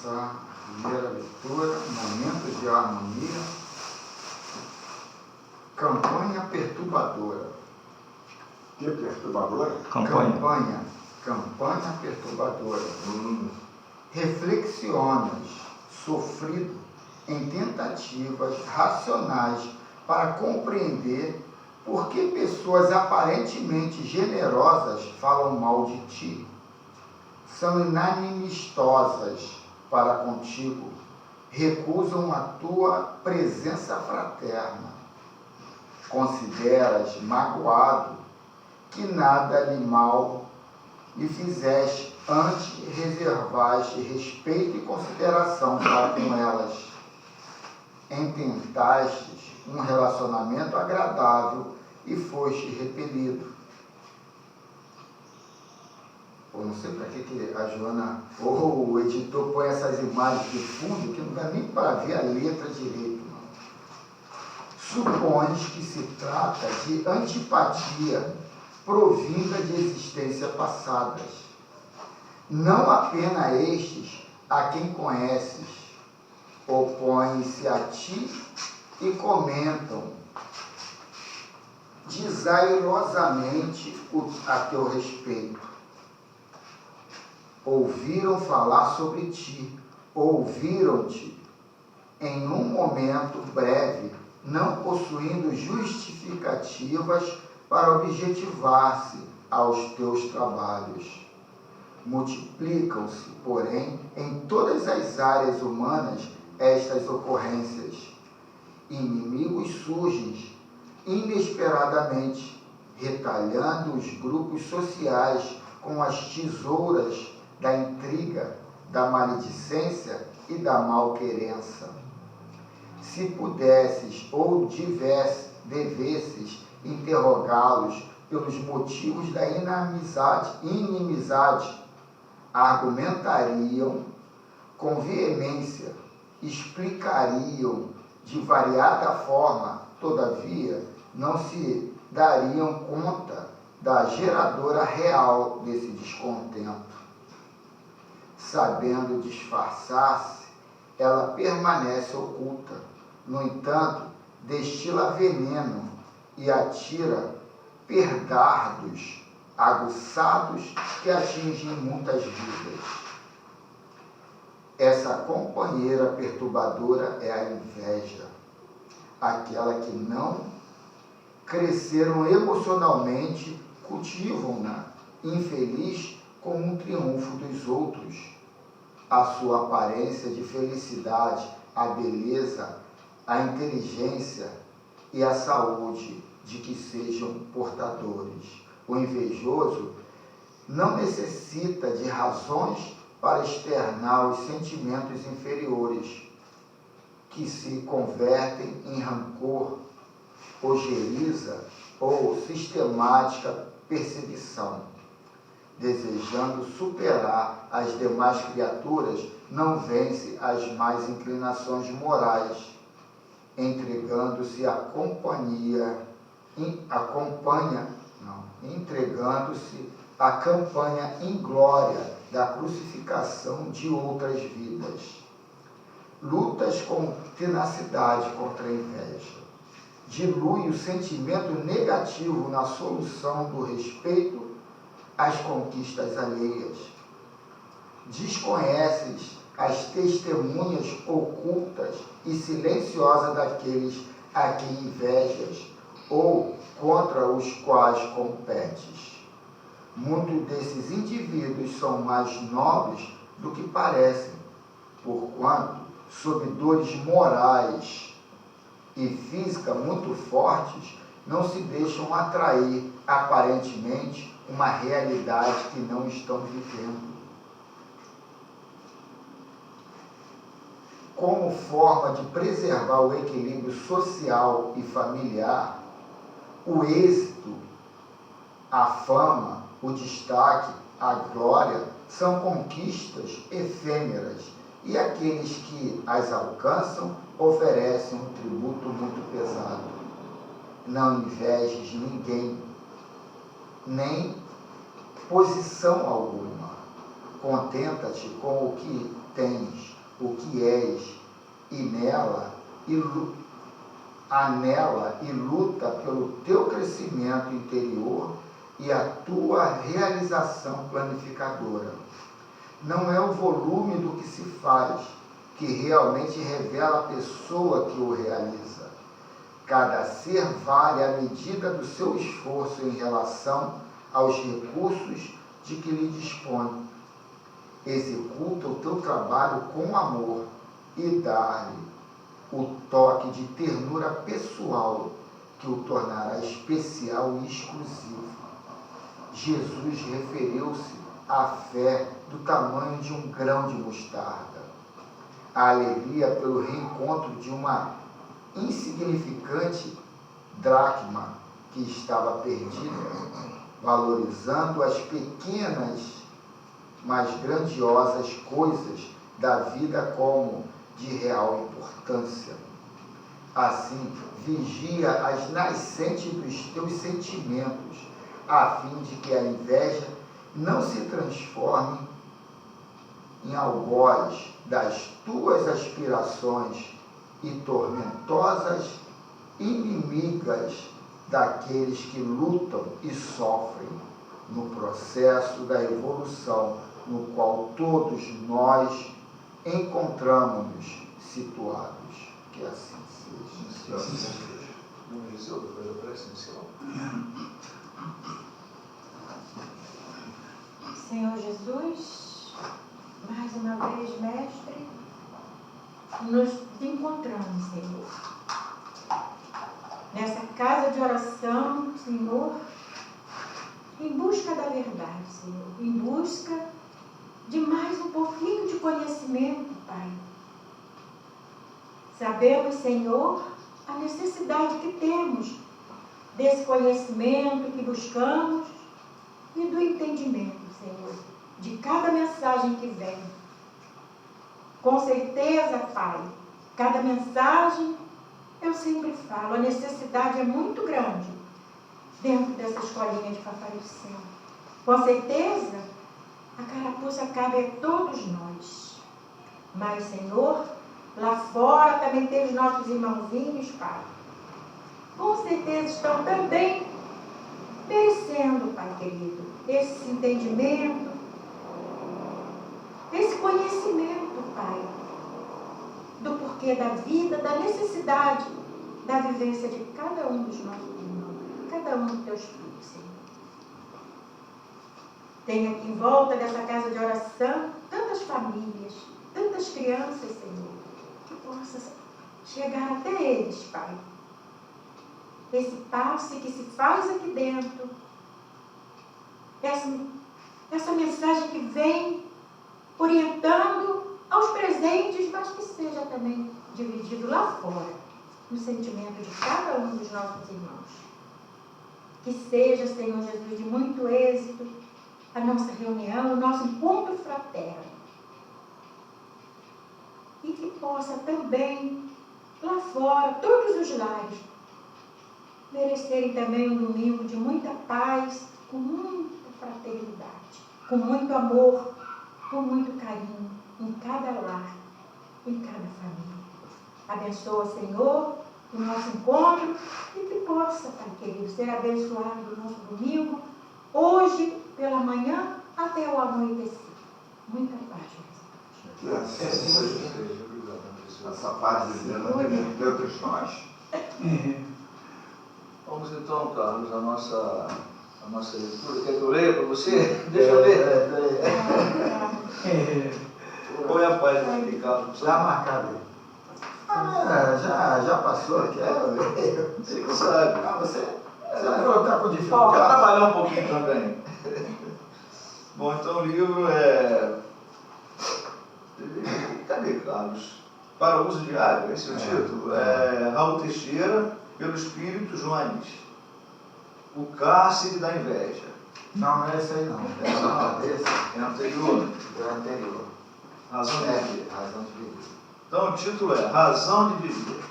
começar a primeira leitura, momento de harmonia, campanha perturbadora. Que perturbadora? Campanha perturbadora. Reflexionas, sofrido em tentativas racionais para compreender por que pessoas aparentemente generosas falam mal de ti. São inamistosas para contigo, recusam a tua presença fraterna. Consideras magoado que nada lhe mal lhe fizeste, antes reservaste respeito e consideração para com elas. Intentastes um relacionamento agradável e foste repelido. Eu não sei para que a Joana ou o editor põe essas imagens de fundo, que não dá nem para ver a letra direito. Não. Supões que se trata de antipatia provinda de existências passadas. Não apenas estes a quem conheces opõem-se a ti e comentam desairosamente a teu respeito. Ouviram falar sobre ti, ouviram-te em um momento breve, não possuindo justificativas para objetivar-se aos teus trabalhos. Multiplicam-se, porém, em todas as áreas humanas estas ocorrências. Inimigos surgem inesperadamente, retalhando os grupos sociais com as tesouras da intriga, da maledicência e da malquerença. Se pudesses ou devesses interrogá-los pelos motivos da inimizade, argumentariam com veemência, explicariam de variada forma, todavia, não se dariam conta da geradora real desse descontento. Sabendo disfarçar-se, ela permanece oculta. No entanto, destila veneno e atira perdardos aguçados que atingem muitas vidas. Essa companheira perturbadora é a inveja, aquela que não cresceram emocionalmente, cultivam-na, infeliz com um triunfo dos outros. A sua aparência de felicidade, a beleza, a inteligência e a saúde de que sejam portadores. O invejoso não necessita de razões para externar os sentimentos inferiores, que se convertem em rancor, ojeriza ou sistemática perseguição. Desejando superar as demais criaturas, não vence as más inclinações morais, entregando-se entregando-se à campanha inglória da crucificação de outras vidas. Lutas com tenacidade contra a inveja. Dilui o sentimento negativo na solução do respeito às conquistas alheias. Desconheces as testemunhas ocultas e silenciosas daqueles a quem invejas ou contra os quais competes. Muitos desses indivíduos são mais nobres do que parecem, porquanto, sob dores morais e físicas muito fortes, não se deixam atrair aparentemente uma realidade que não estão vivendo. Como forma de preservar o equilíbrio social e familiar, o êxito, a fama, o destaque, a glória são conquistas efêmeras e aqueles que as alcançam oferecem um tributo muito pesado. Não invejes ninguém, nem posição alguma. Contenta-te com o que tens, o que és, anela e luta pelo teu crescimento interior e a tua realização planificadora. Não é o volume do que se faz que realmente revela a pessoa que o realiza. Cada ser vale a medida do seu esforço em relação aos recursos de que lhe dispõe. Executa o teu trabalho com amor e dá-lhe o toque de ternura pessoal que o tornará especial e exclusivo. Jesus referiu-se à fé do tamanho de um grão de mostarda, a alegria pelo reencontro de uma insignificante dracma que estava perdida, valorizando as pequenas, mas grandiosas coisas da vida como de real importância. Assim, vigia as nascentes dos teus sentimentos, a fim de que a inveja não se transforme em algoz das tuas aspirações e tormentosas inimigas daqueles que lutam e sofrem no processo da evolução no qual todos nós encontramos-nos situados. Que assim seja. Senhor Jesus, mais uma vez, Mestre, nos encontramos, Senhor, nessa casa de oração, Senhor, em busca da verdade, Senhor, em busca de mais um pouquinho de conhecimento, Pai. Sabemos, Senhor, a necessidade que temos desse conhecimento que buscamos e do entendimento, Senhor, de cada mensagem que vem. Com certeza, Pai, cada mensagem, eu sempre falo, a necessidade é muito grande dentro dessa escolinha de Papai do Céu. Com certeza, a carapuça cabe a todos nós. Mas, Senhor, lá fora também tem os nossos irmãozinhos, Pai. Com certeza estão também merecendo, Pai querido, esse entendimento, esse conhecimento, Pai, do porquê da vida, da necessidade da vivência de cada um dos nossos irmãos, cada um dos teus filhos, Senhor. Tem aqui em volta dessa casa de oração tantas famílias, tantas crianças, Senhor, que possa chegar até eles, Pai. Esse passe que se faz aqui dentro, essa mensagem que vem orientando aos presentes, mas que seja também dividido lá fora, no sentimento de cada um dos nossos irmãos. Que seja, Senhor Jesus, de muito êxito a nossa reunião, o nosso encontro fraterno. E que possa também, lá fora, todos os lares, merecerem também um domingo de muita paz, com muita fraternidade, com muito amor, com muito carinho, em cada lar, em cada família. Abençoa, Senhor, o nosso encontro e que possa, Pai querido, ser abençoado o nosso domingo, hoje, pela manhã, até o anoitecer. Muita paz, Jesus. Essa paz de Deus de todos nós. Vamos então, Carlos, a nossa leitura. Quer que eu leia para você? Deixa eu ler. Qual é a página aqui, Carlos? Já marcado aí. Já passou aqui. Você que sabe. Você está com Quer dificuldade. trabalhar um pouquinho também. Bom, então o livro é... Cadê, Carlos? Para uso diário, esse é o título. É Raul Teixeira, pelo Espírito Joanes. O cárcere da inveja. Não é esse aí não. É anterior. É anterior. Razão de viver. Razão de viver. Então o título é Razão de Viver.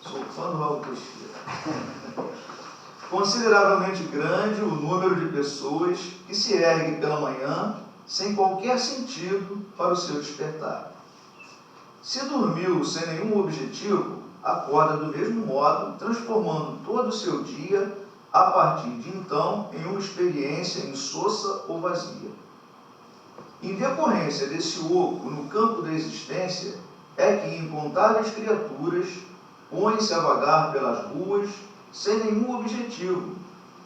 Sou fã do Raul Teixeira. Consideravelmente grande o número de pessoas que se erguem pela manhã sem qualquer sentido para o seu despertar. Se dormiu sem nenhum objetivo, acorda do mesmo modo, transformando todo o seu dia, a partir de então, em uma experiência insossa ou vazia. Em decorrência desse oco no campo da existência, é que incontáveis criaturas põem-se a vagar pelas ruas sem nenhum objetivo,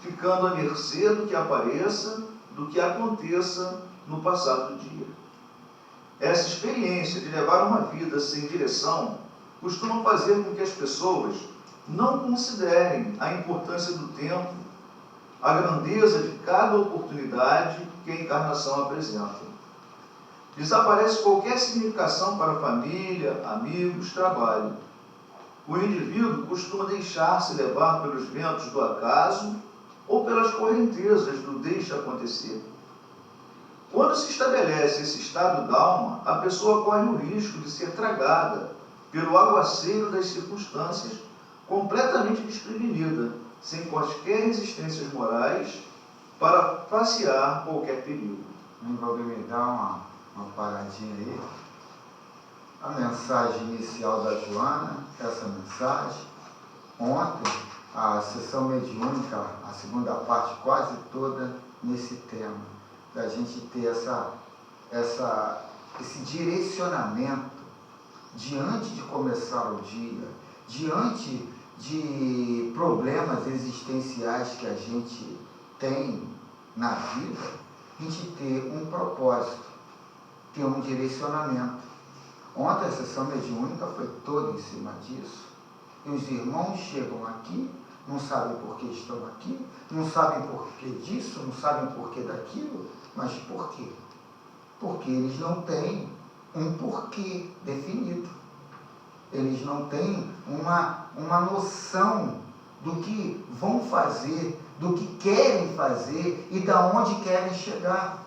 ficando à mercê do que apareça, do que aconteça no passado do dia. Essa experiência de levar uma vida sem direção costuma fazer com que as pessoas não considerem a importância do tempo, a grandeza de cada oportunidade que a encarnação apresenta. Desaparece qualquer significação para a família, amigos, trabalho. O indivíduo costuma deixar-se levar pelos ventos do acaso ou pelas correntezas do deixa acontecer. Quando se estabelece esse estado d'alma, a pessoa corre o risco de ser tragada pelo aguaceiro das circunstâncias, completamente desprevenida, sem quaisquer resistências morais para passear qualquer perigo. Vou me dar uma paradinha aí. A mensagem inicial da Joana, essa mensagem, ontem, a sessão mediúnica, a segunda parte quase toda nesse tema, da gente ter esse direcionamento diante de começar o dia, diante de problemas existenciais que a gente tem na vida, a gente ter um propósito, ter um direcionamento. Ontem a sessão mediúnica foi toda em cima disso. E os irmãos chegam aqui, não sabem por que estão aqui, não sabem por que disso, não sabem por que daquilo, mas por quê? Porque eles não têm um porquê definido. Eles não têm uma noção do que vão fazer, do que querem fazer e de onde querem chegar.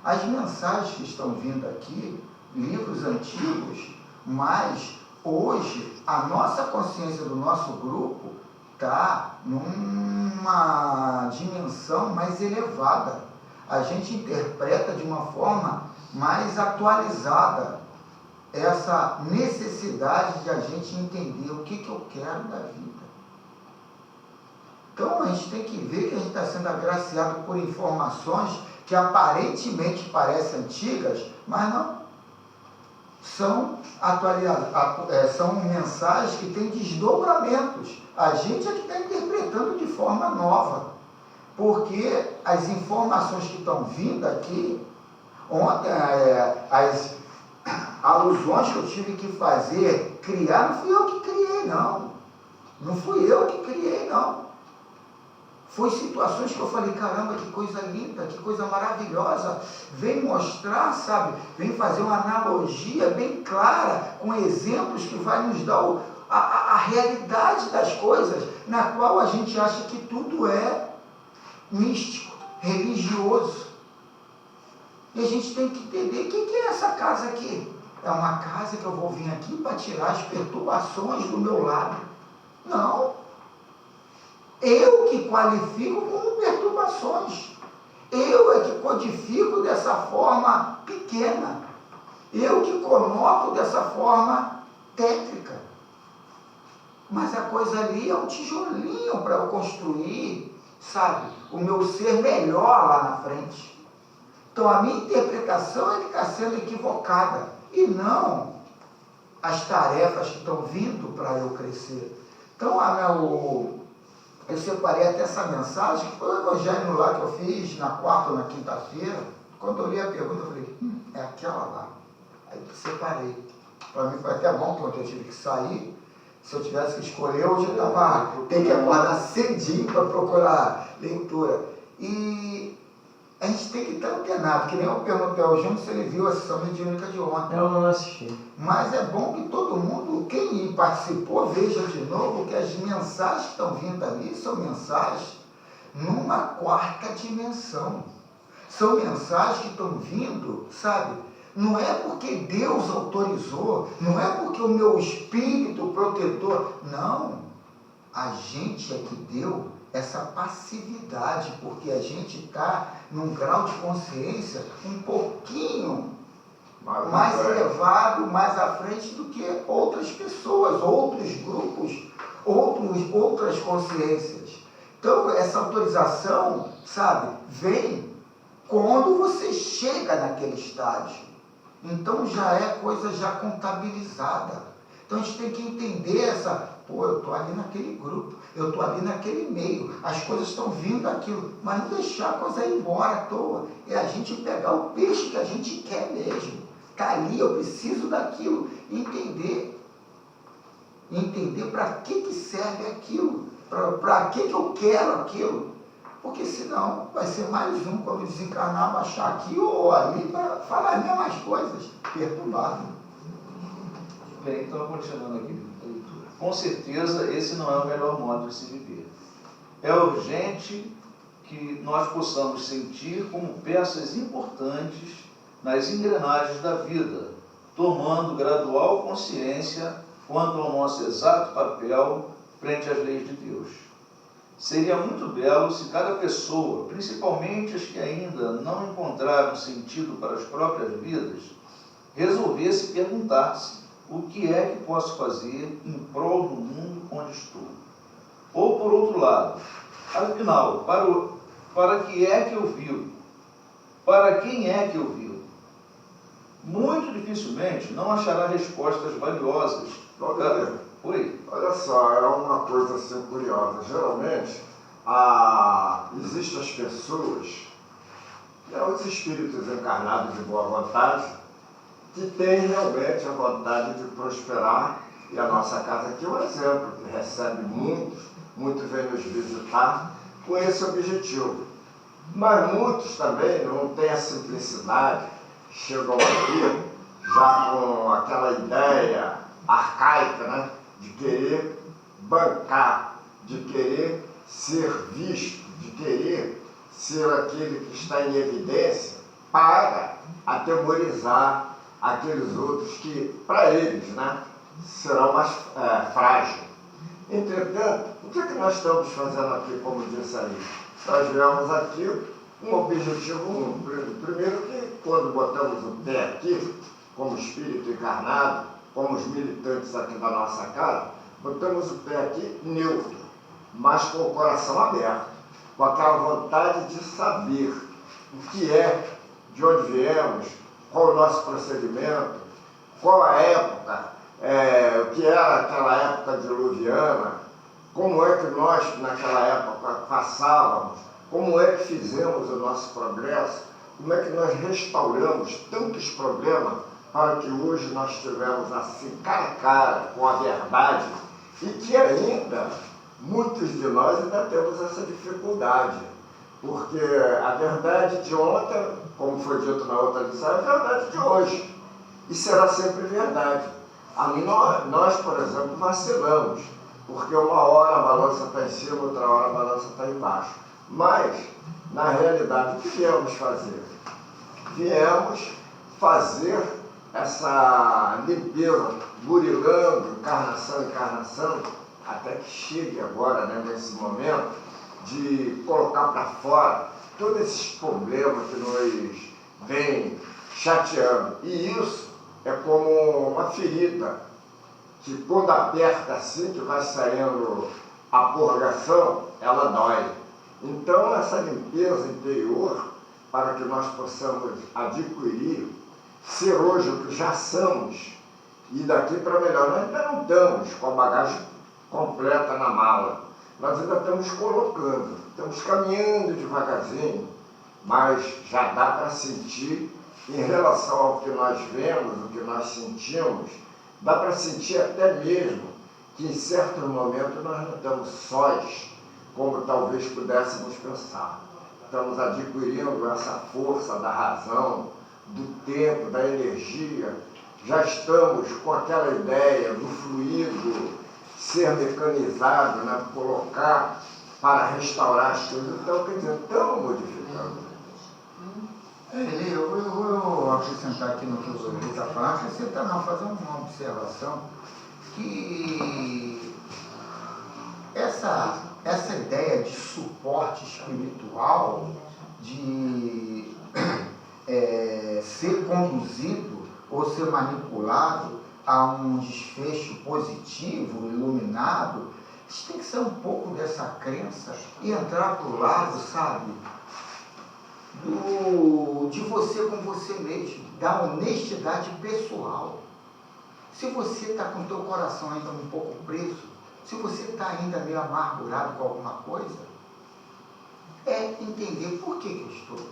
As mensagens que estão vindo aqui, livros antigos, mas hoje a nossa consciência do nosso grupo está numa dimensão mais elevada. A gente interpreta de uma forma mais atualizada essa necessidade de a gente entender o que eu quero da vida. Então a gente tem que ver que a gente está sendo agraciado por informações que aparentemente parecem antigas, mas não. São são mensagens que têm desdobramentos. A gente é que está interpretando de forma nova. Porque as informações que estão vindo aqui, ontem, as alusões que eu tive que fazer, criar, não fui eu que criei, não. Não fui eu que criei, não. Foi situações que eu falei, caramba, que coisa linda, que coisa maravilhosa. Vem mostrar, sabe, vem fazer uma analogia bem clara, com exemplos que vai nos dar a realidade das coisas, na qual a gente acha que tudo é místico, religioso. E a gente tem que entender o que é essa casa aqui. É uma casa que eu vou vir aqui para tirar as perturbações do meu lado. Não. Eu que qualifico como perturbações. Eu é que codifico dessa forma pequena. Eu que conoto dessa forma tétrica. Mas a coisa ali é um tijolinho para eu construir, sabe, o meu ser melhor lá na frente. Então a minha interpretação é que está sendo equivocada e não as tarefas que estão vindo para eu crescer. Então eu separei até essa mensagem, que foi o evangelho lá que eu fiz na quarta ou na quinta-feira. Quando eu li a pergunta, eu falei, é aquela lá. Aí separei. Para mim foi até bom, porque eu tive que sair. Se eu tivesse que escolher, hoje eu tenho que acordar cedinho para procurar leitura. E a gente tem que estar antenado, que nem eu perguntei ao Júnior se ele viu a sessão mediúnica de ontem. Eu não assisti. Mas é bom que todo mundo, quem participou, veja de novo que as mensagens que estão vindo ali são mensagens numa quarta dimensão. São mensagens que estão vindo, sabe? Não é porque Deus autorizou, não é porque o meu espírito protetor, não. A gente é que deu essa passividade, porque a gente está num grau de consciência um pouquinho mais elevado, mais à frente do que outras pessoas, outros grupos, outras consciências. Então, essa autorização, sabe, vem quando você chega naquele estágio. Então, já é coisa já contabilizada. Então, a gente tem que entender eu estou ali naquele grupo, eu estou ali naquele meio, as coisas estão vindo aquilo, mas não deixar a coisa ir embora à toa. É a gente pegar o peixe que a gente quer mesmo. Está ali, eu preciso daquilo. Entender para que serve aquilo, para que eu quero aquilo. Porque senão vai ser mais um, quando desencarnar, baixar aqui ou ali para falar as mesmas coisas, perturbado. Bem, então, continuando aqui a leitura. Com certeza, esse não é o melhor modo de se viver. É urgente que nós possamos sentir como peças importantes nas engrenagens da vida, tomando gradual consciência quanto ao nosso exato papel frente às leis de Deus. Seria muito belo se cada pessoa, principalmente as que ainda não encontraram sentido para as próprias vidas, resolvesse perguntar-se: o que é que posso fazer em prol do mundo onde estou? Ou, por outro lado, afinal, para que é que eu vivo? Para quem é que eu vivo? Muito dificilmente não achará respostas valiosas. Oi. Olha só, é uma coisa assim curiosa. Geralmente, existem as pessoas, os espíritos encarnados de boa vontade, que têm realmente a vontade de prosperar. E a nossa casa aqui é um exemplo, que recebe muitos vêm nos visitar com esse objetivo. Mas muitos também não têm a simplicidade, chegam aqui já com aquela ideia arcaica, né, de querer bancar, de querer ser visto, de querer ser aquele que está em evidência para atemorizar aqueles outros que, para eles, né, serão mais frágeis. Entretanto, o que é que nós estamos fazendo aqui, como disse aí? Nós viemos aqui um objetivo primeiro, que quando botamos o pé aqui, como espírito encarnado, como os militantes aqui da nossa casa, botamos o pé aqui neutro, mas com o coração aberto, com aquela vontade de saber o que é, de onde viemos, qual o nosso procedimento, qual a época, o que era aquela época diluviana, como é que nós naquela época passávamos, como é que fizemos o nosso progresso, como é que nós restauramos tantos problemas para que hoje nós estivemos assim, cara a cara com a verdade, e que ainda, muitos de nós ainda temos essa dificuldade, porque a verdade de ontem, como foi dito na outra lição, é a verdade de hoje, e será sempre verdade. Nós, por exemplo, vacilamos, porque uma hora a balança está em cima, outra hora a balança está embaixo. Mas, na realidade, o que viemos fazer? Viemos fazer essa limpeza, burilando, encarnação, até que chegue agora, né, nesse momento, de colocar para fora todos esses problemas que nos vêm chateando. E isso é como uma ferida, que quando aperta assim, que vai saindo a purgação, ela dói. Então, essa limpeza interior, para que nós possamos adquirir, ser hoje o que já somos, e daqui para melhor. Nós ainda não estamos com a bagagem completa na mala, nós ainda estamos colocando, estamos caminhando devagarzinho, mas já dá para sentir, em relação ao que nós vemos, o que nós sentimos, dá para sentir até mesmo que em certos momentos nós não estamos sós, como talvez pudéssemos pensar. Estamos adquirindo essa força da razão, do tempo, da energia. Já estamos com aquela ideia do fluido ser mecanizado, né, colocar para restaurar as coisas. Então, quer dizer, estamos modificando. Eu vou acrescentar aqui no que o Luiz está falando, acrescentar não, fazer uma observação que essa essa ideia de suporte espiritual, de ser conduzido ou ser manipulado a um desfecho positivo, iluminado, a gente tem que ser um pouco dessa crença e entrar para o lado, sabe, de você com você mesmo, da honestidade pessoal. Se você está com o teu coração ainda um pouco preso, se você está ainda meio amargurado com alguma coisa, é entender por que eu estou.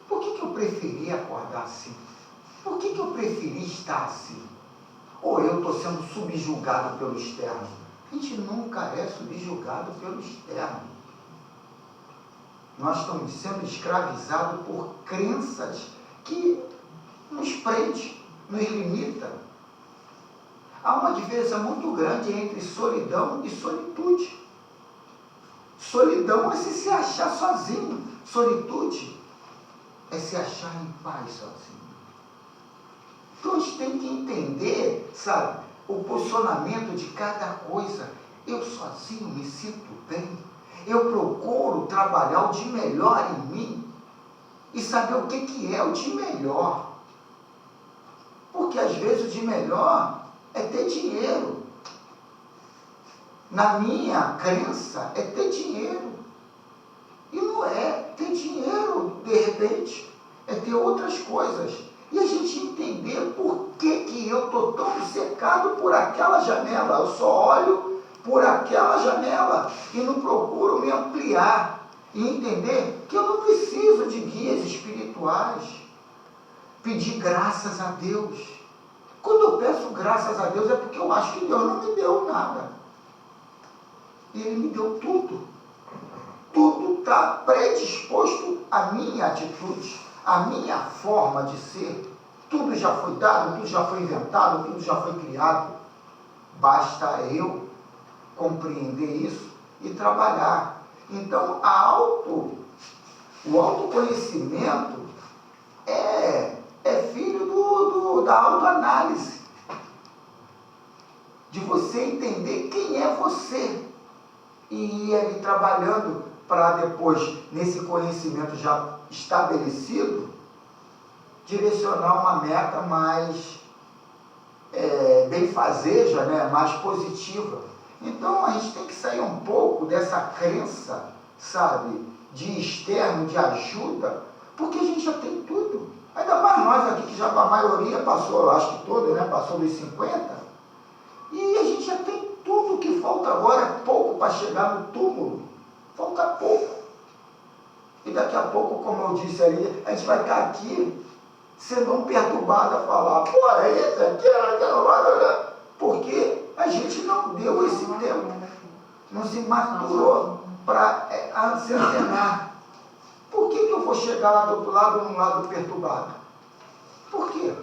Por que eu preferi acordar assim? Por que eu preferi estar assim? Ou eu estou sendo subjugado pelo externo? A gente nunca é subjugado pelo externo. Nós estamos sendo escravizados por crenças que nos prende, nos limita. Há uma diferença muito grande entre solidão e solitude. Solidão é se achar sozinho. Solitude é se achar em paz sozinho. Então a gente tem que entender, sabe, o posicionamento de cada coisa. Eu sozinho me sinto bem. Eu procuro trabalhar o de melhor em mim e saber o que é o de melhor. Porque às vezes o de melhor é ter dinheiro. Na minha crença, é ter dinheiro. E não é ter dinheiro, de repente, é ter outras coisas. E a gente entender por que eu estou tão obcecado por aquela janela. Eu só olho por aquela janela e não procuro me ampliar e entender que eu não preciso de guias espirituais. Pedir graças a Deus. Quando eu peço graças a Deus é porque eu acho que Deus não me deu nada. E Ele me deu tudo. Tudo está predisposto à minha atitude, à minha forma de ser. Tudo já foi dado, tudo já foi inventado, tudo já foi criado. Basta eu compreender isso e trabalhar. Então, o autoconhecimento é filho da autoanálise. De você entender quem é você. E ir ali trabalhando para depois, nesse conhecimento já estabelecido, direcionar uma meta mais benfazeja, né? Mais positiva. Então a gente tem que sair um pouco dessa crença, sabe, de externo, de ajuda, porque a gente já tem tudo. Ainda mais nós aqui, que já a maioria passou, acho que toda, né? Passou dos 50, e a gente já tem tudo. O que falta agora é pouco para chegar no túmulo. Falta pouco. E daqui a pouco, como eu disse ali, a gente vai estar aqui sendo um perturbado a falar, pô, é esse aqui, porque a gente não deu esse tempo, não se maturou para se antenar. Por que eu vou chegar lá do outro lado, num lado perturbado? Por quê?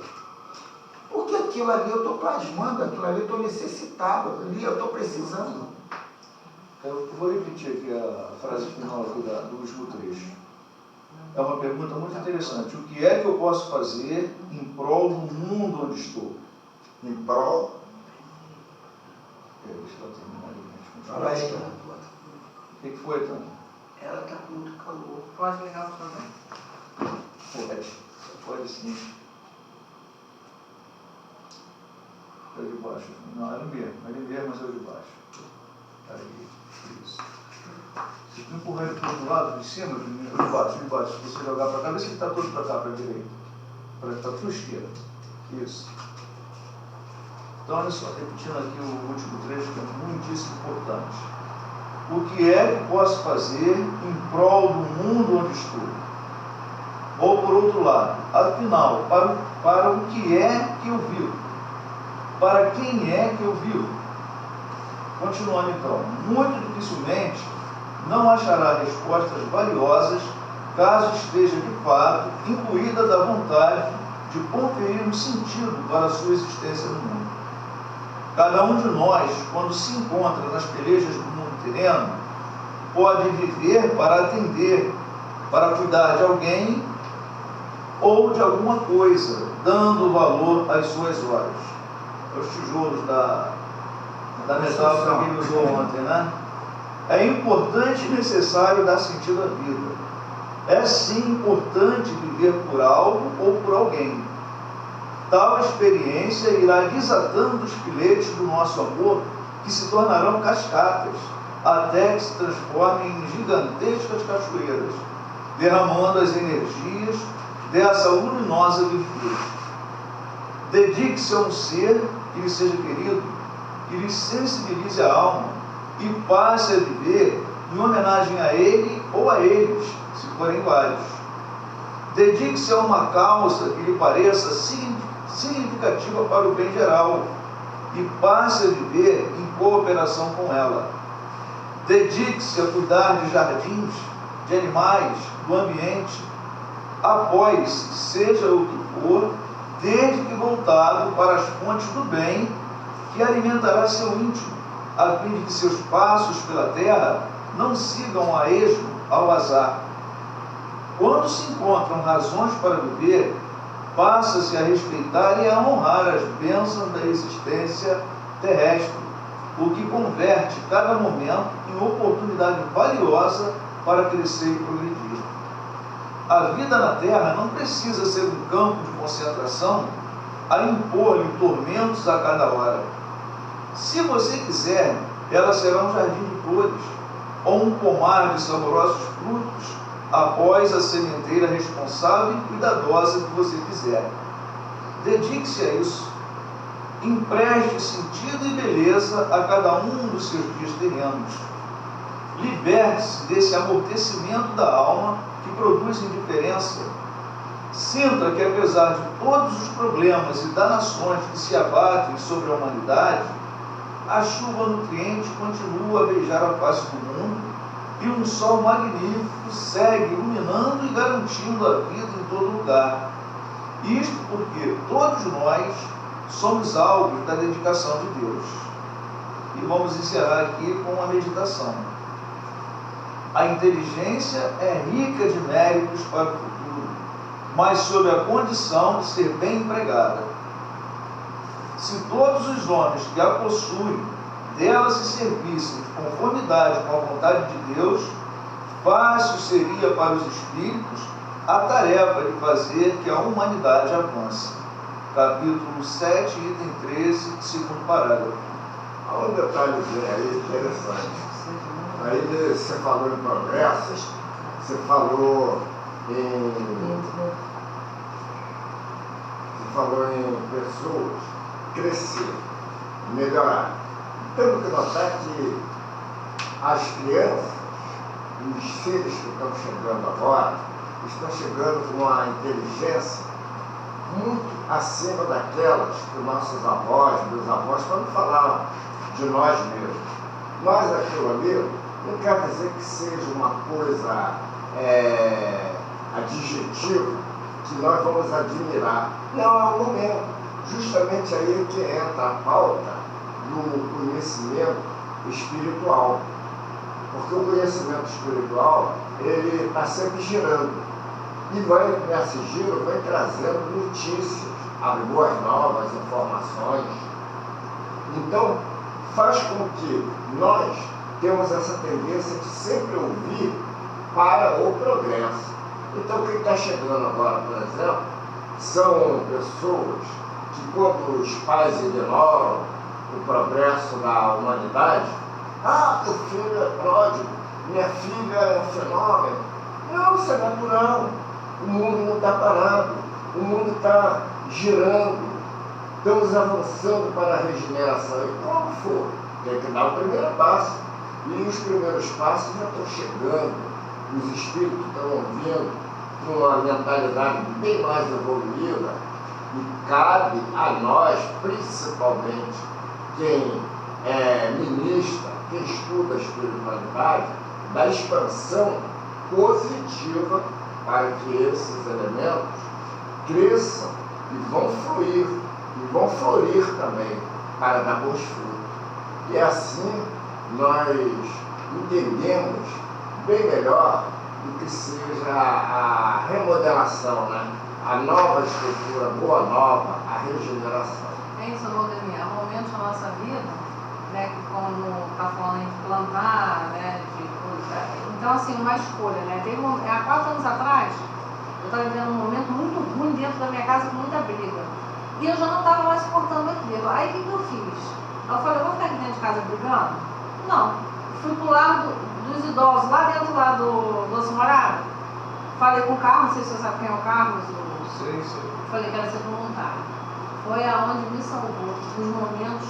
Porque aquilo ali eu estou plasmando, aquilo ali eu estou necessitado, aquilo ali eu estou precisando. Eu vou repetir aqui a frase final aqui do último trecho. É uma pergunta muito interessante. O que é que eu posso fazer em prol do mundo onde estou? Em prol? Deixa eu terminar ali. Fala aí, O que foi, Tânia? Ela está com muito calor. Pode ligar o também. Pode sim. É de baixo. Não, é ali mesmo, mas é de baixo. Aí, isso. Se tu empurrar ele para o outro lado, de cima, de baixo. Se você jogar para cá, vê se ele está todo para cá, para a direita. Para a tua esquerda. Isso. Então, olha só, repetindo aqui o último trecho, que é muitíssimo importante. O que é que posso fazer em prol do mundo onde estou? Ou por outro lado, afinal, para o que é que eu vivo? Para quem é que eu vivo? Continuando então, muito dificilmente não achará respostas valiosas caso esteja de fato imbuída da vontade de conferir um sentido para a sua existência no mundo. Cada um de nós, quando se encontra nas pelejas do mundo terreno, pode viver para atender, para cuidar de alguém ou de alguma coisa, dando valor às suas horas. Os tijolos da metáfora que ele usou ontem, né? É importante e necessário dar sentido à vida. É sim importante viver por algo ou por alguém. Tal experiência irá desatando os filetes do nosso amor, que se tornarão cascatas, até que se transformem em gigantescas cachoeiras, derramando as energias dessa luminosa virtude. Dedique-se a um ser que lhe seja querido, que lhe sensibilize a alma e passe a viver em homenagem a ele ou a eles, se forem vários. Dedique-se a uma causa que lhe pareça significativa para o bem geral e passe a viver em cooperação com ela. Dedique-se a cuidar de jardins, de animais, do ambiente. Apoie-se, seja o que for, desde que voltado para as fontes do bem que alimentará seu íntimo, a fim de que seus passos pela terra não sigam a esmo ao azar. Quando se encontram razões para viver, passa-se a respeitar e a honrar as bênçãos da existência terrestre, o que converte cada momento em oportunidade valiosa para crescer e progredir. A vida na Terra não precisa ser um campo de concentração a impor-lhe tormentos a cada hora. Se você quiser, ela será um jardim de flores, ou um pomar de saborosos frutos, após a sementeira responsável e cuidadosa que você fizer. Dedique-se a isso. Empreste sentido e beleza a cada um dos seus dias terrenos. Liberte-se desse amortecimento da alma que produz indiferença. Sinta que, apesar de todos os problemas e danações que se abatem sobre a humanidade, a chuva nutriente continua a beijar a face do mundo e um sol magnífico segue iluminando e garantindo a vida em todo lugar. Isto porque todos nós somos alvos da dedicação de Deus. E vamos encerrar aqui com uma meditação. A inteligência é rica de méritos para o futuro, mas sob a condição de ser bem empregada. Se todos os homens que a possuem dela se servissem de conformidade com a vontade de Deus, fácil seria para os espíritos a tarefa de fazer que a humanidade avance. Capítulo 7, item 13, segundo parágrafo. Há um detalhezinho aí interessante. Aí você falou em progresso, você falou em pessoas crescer, melhorar. Temos que notar que as crianças, os seres que estão chegando agora, estão chegando com uma inteligência muito acima daquelas que nossos avós, meus avós, quando falavam de nós mesmos. Mas aquilo ali não quer dizer que seja uma coisa adjetiva que nós vamos admirar. Não, é o momento. Justamente aí que entra a pauta do conhecimento espiritual. Porque o conhecimento espiritual, ele está sempre girando. E nesse giro, vai trazendo notícias, boas novas, informações. Então, faz com que nós temos essa tendência de sempre ouvir para o progresso. Então, quem está chegando agora, por exemplo, são pessoas que, quando os pais ignoram o progresso da humanidade, meu filho é pródigo, minha filha é um fenômeno. Não, isso é natural. O mundo não está parado, o mundo está girando. Estamos avançando para a regeneração. E como for, tem que dar o primeiro passo. E os primeiros passos já estão chegando. Os espíritos estão vindo com uma mentalidade bem mais evoluída. E cabe a nós, principalmente, quem ministra, quem estuda a espiritualidade, da expansão positiva para que esses elementos cresçam e vão fluir, e vão florir também para dar bons frutos. E assim nós entendemos bem melhor o que seja a remodelação, né? A nova estrutura, boa nova, a regeneração. Pensa, Valdemir, há momentos na nossa vida né, como está falando de plantar, né, de coisa. Então, assim, uma escolha, né? Há 4 anos atrás, eu estava vivendo um momento muito ruim dentro da minha casa, com muita briga. E eu já não estava mais suportando aquilo. Aí, o que eu fiz? Eu falei, eu vou ficar aqui dentro de casa brigando? Não. Fui pro lado dos idosos, lá dentro lá do Doce Morada. Falei com o Carlos, não sei se você sabe quem é o Carlos. Sei. Falei que era ser voluntário. Foi aonde me salvou. Nos momentos,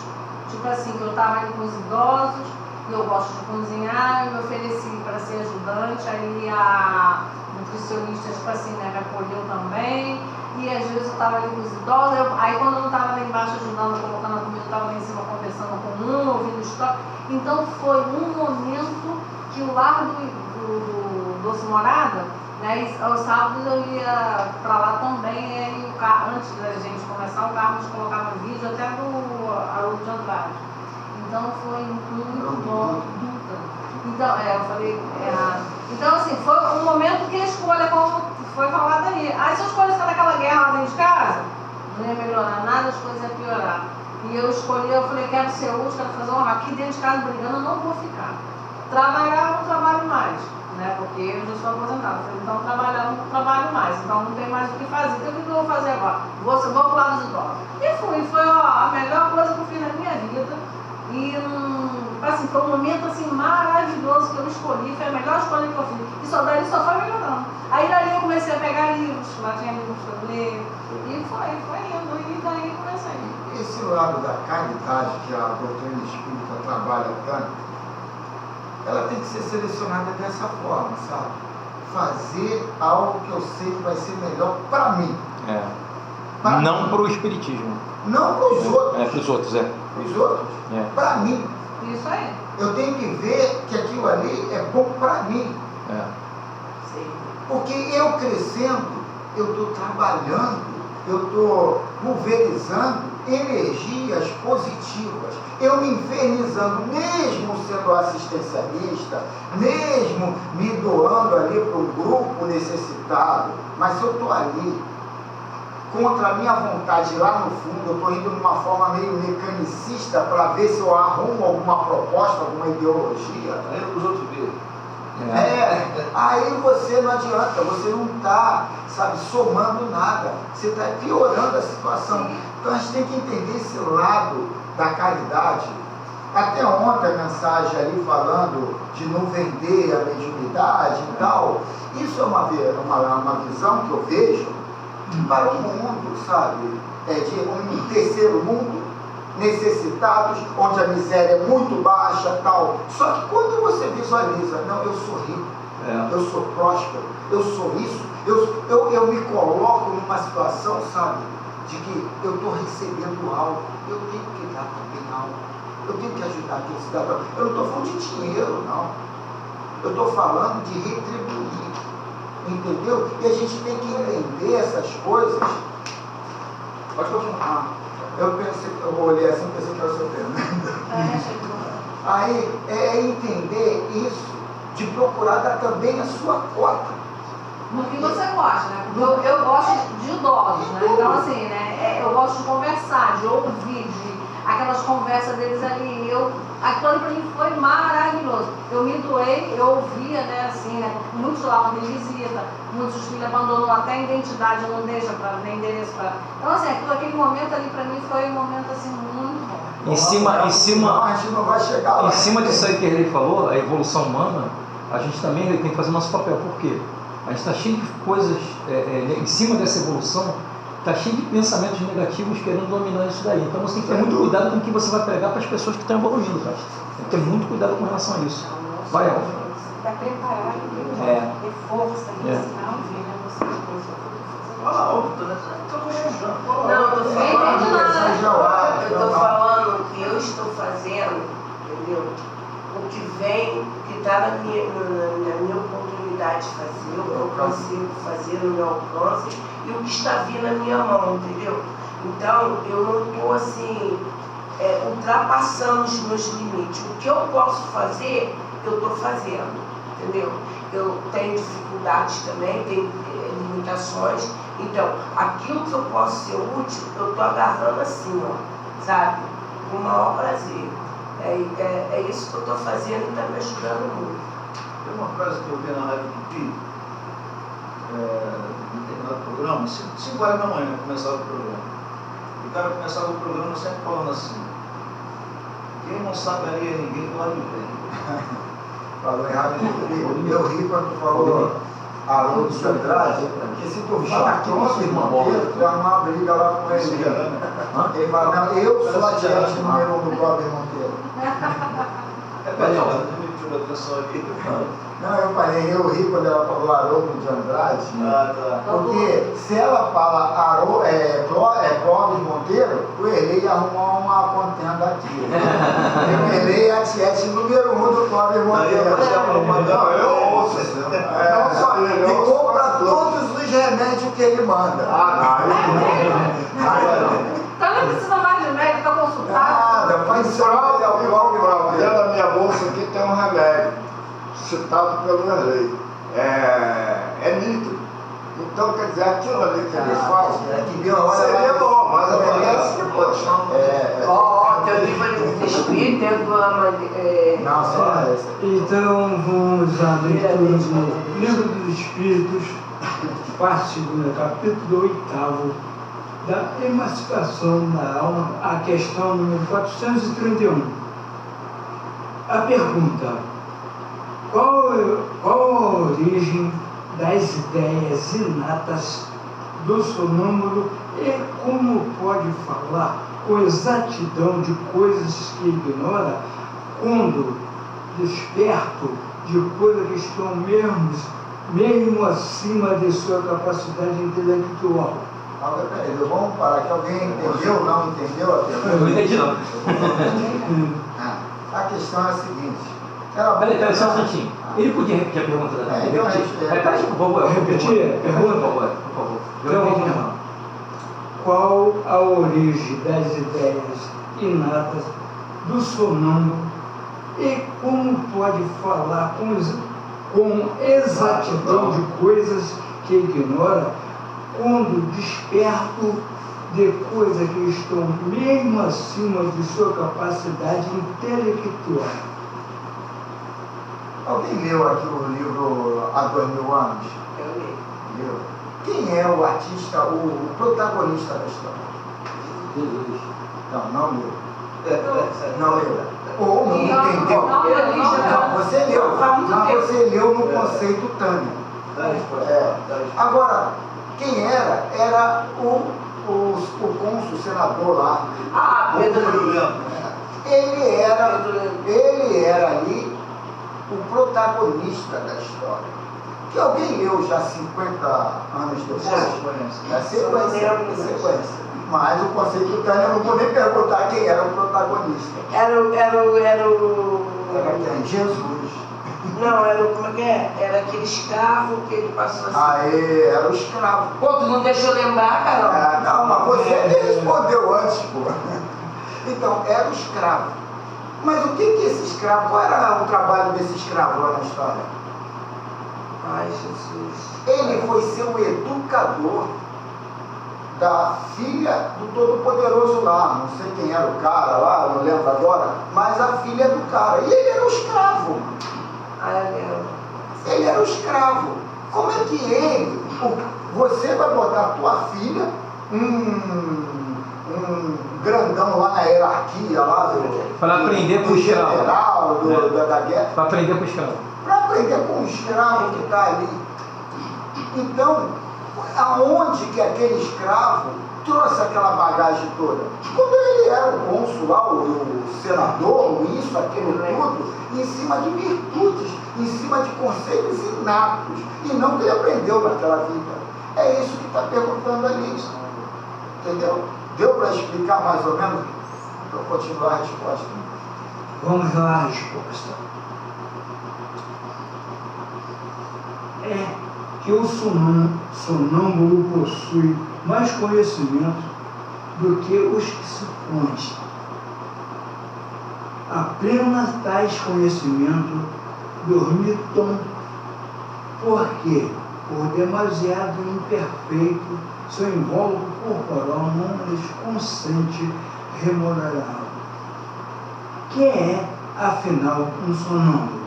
tipo assim, que eu estava ali com os idosos, e eu gosto de cozinhar, eu me ofereci para ser ajudante, aí a nutricionista, tipo assim, né, me acolheu também. E às vezes eu estava ali com os idosos, aí quando eu não estava lá embaixo ajudando, colocando a comida, eu estava lá em cima conversando com um, ouvindo história. Então foi um momento que o lar do Doce Morada, né, e aos sábados eu ia para lá também, e antes da gente começar, o Carlos colocava vídeo até do Haroldo de Andrade. Então foi muito bom. Então, eu falei errado. Então, assim, foi um momento que a escolha, como foi falado ali. Aí, se eu escolhesse ficar naquela guerra lá dentro de casa, não ia melhorar nada, as coisas iam piorar. E eu escolhi, eu falei, quero ser útil, quero fazer uma. Aqui dentro de casa brigando, eu não vou ficar. Trabalhar, eu não trabalho mais, né? Porque eu já sou aposentada. Eu falei, então trabalhar, eu não trabalho mais. Então não tem mais o que fazer. Então o que eu vou fazer agora? Vou pro lado dos idosos. E foi a melhor coisa que eu fiz na minha vida. E assim, foi um momento assim, maravilhoso que eu escolhi, foi a melhor escolha que eu fiz. E daí só foi melhorando. Aí dali eu comecei a pegar livros, lá tinha livros para ler, e foi indo, e daí comecei. Esse lado da caridade que a doutrina espírita trabalha tanto, ela tem que ser selecionada dessa forma, sabe? Fazer algo que eu sei que vai ser melhor para mim. Não para o espiritismo. Não para os outros. Para os outros, Para os outros. Para mim. Isso aí. Eu tenho que ver que aquilo ali é bom para mim. Sim. Porque eu crescendo, eu estou trabalhando, eu estou pulverizando energias positivas. Eu me infernizando, mesmo sendo assistencialista, mesmo me doando ali para um grupo necessitado, mas eu estou ali contra a minha vontade, lá no fundo, eu estou indo de uma forma meio mecanicista para ver se eu arrumo alguma proposta, alguma ideologia. Aí os outros verem. Aí você não adianta, você não está, sabe, somando nada, você está piorando a situação. Então a gente tem que entender esse lado da caridade. Até ontem a mensagem ali falando de não vender a mediunidade e tal, isso é uma visão que eu vejo para o mundo, sabe, de um terceiro mundo, necessitados, onde a miséria é muito baixa, tal. Só que quando você visualiza, não, eu sou rico, eu sou próspero, eu sou isso, eu me coloco numa situação, sabe, de que eu estou recebendo algo, eu tenho que dar também algo, eu tenho que ajudar aquele cidadão. Eu não estou falando de dinheiro, não. Eu estou falando de retribuir. Entendeu? E a gente tem que entender essas coisas. Pode continuar. Eu olhei assim e pensei que era o seu tempo. Aí é entender isso, de procurar dar também a sua cota. No que você gosta, né? Porque eu gosto de idosos, né? Então assim, né? Eu gosto de conversar, de ouvir, aquelas conversas deles ali. Aquilo ali para mim foi maravilhoso. Eu me doei, eu ouvia, né, assim, né, muitos lá não tem visita, muitos os filhos abandonou até a identidade, não deixa nem endereço para. Então, assim, aquele momento ali para mim foi um momento assim muito bom. Em cima disso aí que ele falou, a evolução humana, a gente também tem que fazer o nosso papel. Por quê? A gente está cheio de coisas, em cima dessa evolução, está cheio de pensamentos negativos querendo dominar isso daí. Então você tem que ter muito cuidado com o que você vai pregar para as pessoas que estão evoluindo, cara. Tem que ter muito cuidado com relação a isso. Vai, Alfa. Está preparado, ter força, ensinar o filho a você. Fala alto, né? Não, eu tô falando que eu estou fazendo, entendeu? O que vem, que está na minha oportunidade de fazer, o que eu consigo fazer no meu alcance e o que está vindo na minha mão, entendeu? Então, eu não estou assim, ultrapassando os meus limites. O que eu posso fazer, eu estou fazendo, entendeu? Eu tenho dificuldades também, tenho limitações. Então, aquilo que eu posso ser útil, eu estou agarrando assim, ó, sabe? Com o maior prazer. É isso que eu estou fazendo e está me ajudando muito. Tem uma frase que eu vi na Rádio Tupi, em determinado programa, 5 horas da manhã começava o programa. E o cara começava o programa sempre falando assim: quem não sacaria ninguém dorme bem. Falou errado. Eu ri quando tu falou Haroldo de Andrade, porque se tu falar que Clóvis Monteiro, tu vai arrumar uma briga lá com ele. Ele fala, não, eu sou a diante número 1 do Clóvis Monteiro. Me tirou atenção aqui. Não, eu falei, eu ri quando ela falou Haroldo de Andrade, porque se ela fala Clóvis Monteiro, o Erlei ia arrumar uma contenda aqui. O Erlei é a tiete número 1 do Clóvis Monteiro. Não, eu ouço. Não só ele, ele compra todos os remédios que ele manda. Então não precisa mais de médico para consultar. Nada, faz só Dentro da minha bolsa aqui tem um remédio, citado pelo Erlei. É nítido. Então, quer dizer, aquilo ali que ele faz seria bom, mas a mulher que pode. Teu livro de espírito é do Não, só essa. Então vamos à leitura do Livro dos Espíritos, parte 2, capítulo 8, da emancipação da alma, a questão número 431. A pergunta: qual a origem das ideias inatas do sonâmbulo e como pode falar com exatidão de coisas que ignora quando desperto de coisas que estão mesmo acima de sua capacidade intelectual? Vamos parar que alguém entendeu ou não entendeu a pergunta? Eu não entendi não. A questão é a seguinte. Peraí, só um instantinho. Ele podia repetir a pergunta da Repete, por favor. Repetir a pergunta? Por favor. Então vamos lá. Qual a origem das ideias inatas do sonâmbulo e como pode falar com exatidão de coisas que ignora quando desperto de coisas que estão mesmo acima de sua capacidade intelectual? Alguém leu aqui o livro Há 2000 anos? Eu li. Leu. Quem é o artista, o protagonista da história? Jesus. Não leu. Não leu. Ou não entendeu. Não, Você leu, mas você leu no conceito Tânia. Agora, quem era? Era o cônsul, senador lá. Pedro Lento. Ele era ali o protagonista da história. Que alguém leu já 50 anos depois? É sequência. Mas o conceito Tânia, eu não vou nem perguntar quem era o protagonista. Era o. Era quem? Jesus. Não, era o. Como é que é? Era aquele escravo que ele passou assim. Era o escravo. Pô, tu não deixou lembrar, Carol? Não, mas você respondeu antes, pô. Então, era o escravo. Mas o que esse escravo, qual era o trabalho desse escravo lá na história? Ai, Jesus. Ele foi ser o educador da filha do Todo-Poderoso lá. Não sei quem era o cara lá, não lembro agora, mas a filha do cara. E ele era o escravo. Ai, eu lembro. Ele era o escravo. Como é que você vai botar a tua filha, um grandão lá na hierarquia lá Para aprender com o escravo. General da guerra. Para aprender com o escravo. Para aprender com o escravo que está ali. Então, aonde que aquele escravo trouxe aquela bagagem toda? Quando ele era o cônsul lá, o senador, isso, aquilo tudo, em cima de virtudes, em cima de conceitos inatos, e não que ele aprendeu naquela vida. É isso que está perguntando ali. Entendeu? Deu para explicar mais ou menos? Para continuar a resposta. Vamos lá a resposta. É que o sonâmbulo possui mais conhecimento do que os que se põem. Apenas tais conhecimentos dormitam, porque, por demasiado imperfeito, seu invólucro corporal não lhes consente remunerá-lo. quem é, afinal, um sonâmbulo?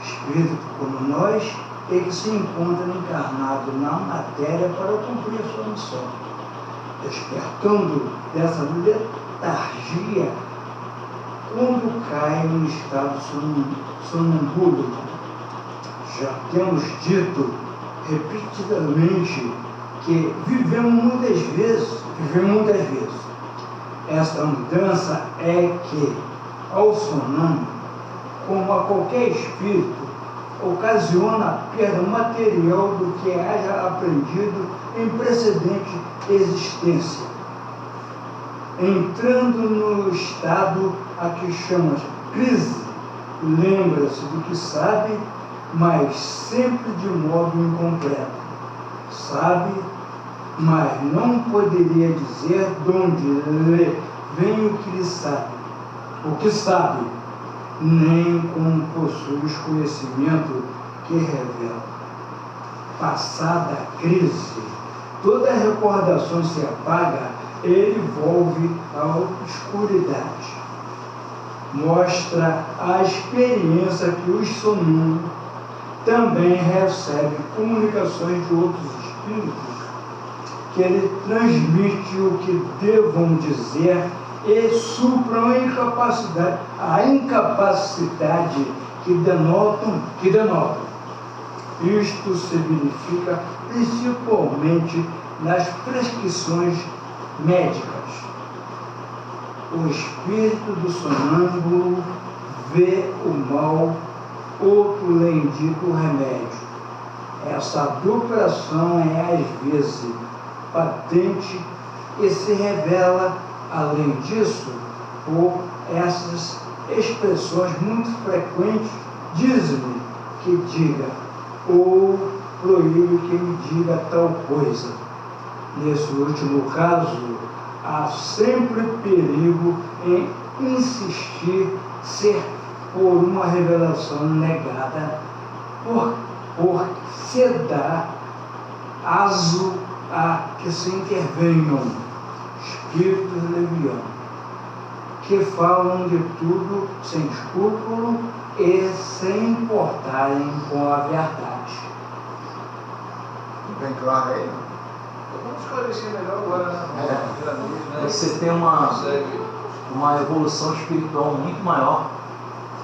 Espírito como nós, ele se encontra encarnado na matéria para cumprir a sua missão, despertando dessa letargia quando cai no estado sonambúlico. Já temos dito repetidamente que vivemos muitas vezes. Essa mudança é que, ao sonâmbulo, como a qualquer espírito, ocasiona a perda material do que haja aprendido em precedente existência, entrando no estado a que chama crise. Lembra-se do que sabe, mas sempre de modo incompleto. Sabe, mas não poderia dizer de onde vem o que lhe sabe. O que sabe, nem como possui os conhecimentos que revela. Passada a crise, toda recordação se apaga, ele volve à obscuridade. Mostra a experiência que os sonâmbulos também recebem comunicações de outros espíritos, que ele transmite o que devam dizer e supram a incapacidade que denotam. Isto se verifica principalmente nas prescrições médicas. O espírito do sonâmbulo vê o mal, outro lhe indica o remédio. Essa duplicação é às vezes patente e se revela, além disso, por essas expressões muito frequentes: diz-me que diga, ou proíbe que me diga tal coisa. Nesse último caso, há sempre perigo em insistir ser por uma revelação negada, por se dar aso a que se intervenham espíritos levianos, que falam de tudo sem escrúpulo e sem importarem com a verdade. Bem claro aí? Vamos esclarecer melhor agora, né? Você tem uma evolução espiritual muito maior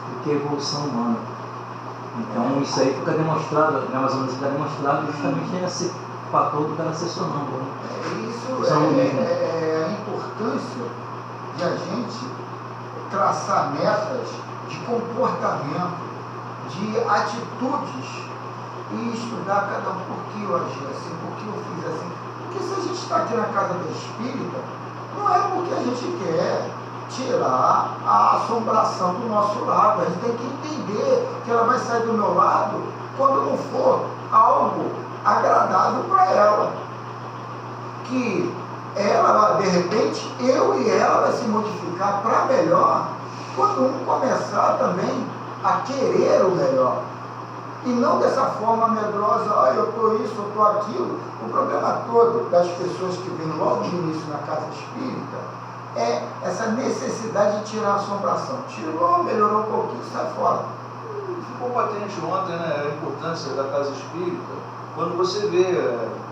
do que a evolução humana. Então isso aí fica demonstrado, né, mais ou menos fica demonstrado justamente nesse fator do cara ser sonâmbulo. Né? Isso é a importância de a gente traçar metas de comportamento, de atitudes e estudar cada um por que eu agi assim, por que eu fiz assim. Porque se a gente está aqui na casa da espírita, não é porque a gente quer tirar a assombração do nosso lado. A gente tem que entender que ela vai sair do meu lado quando não for algo agradável para ela. Que ela, de repente, eu e ela vai se modificar para melhor quando um começar também a querer o melhor. E não dessa forma medrosa, eu estou isso, eu estou aquilo. O problema todo das pessoas que vêm logo no início na casa espírita é essa necessidade de tirar a assombração. Tirou, melhorou um pouquinho, sai fora. Ficou patente ontem, né, a importância da casa espírita, quando você vê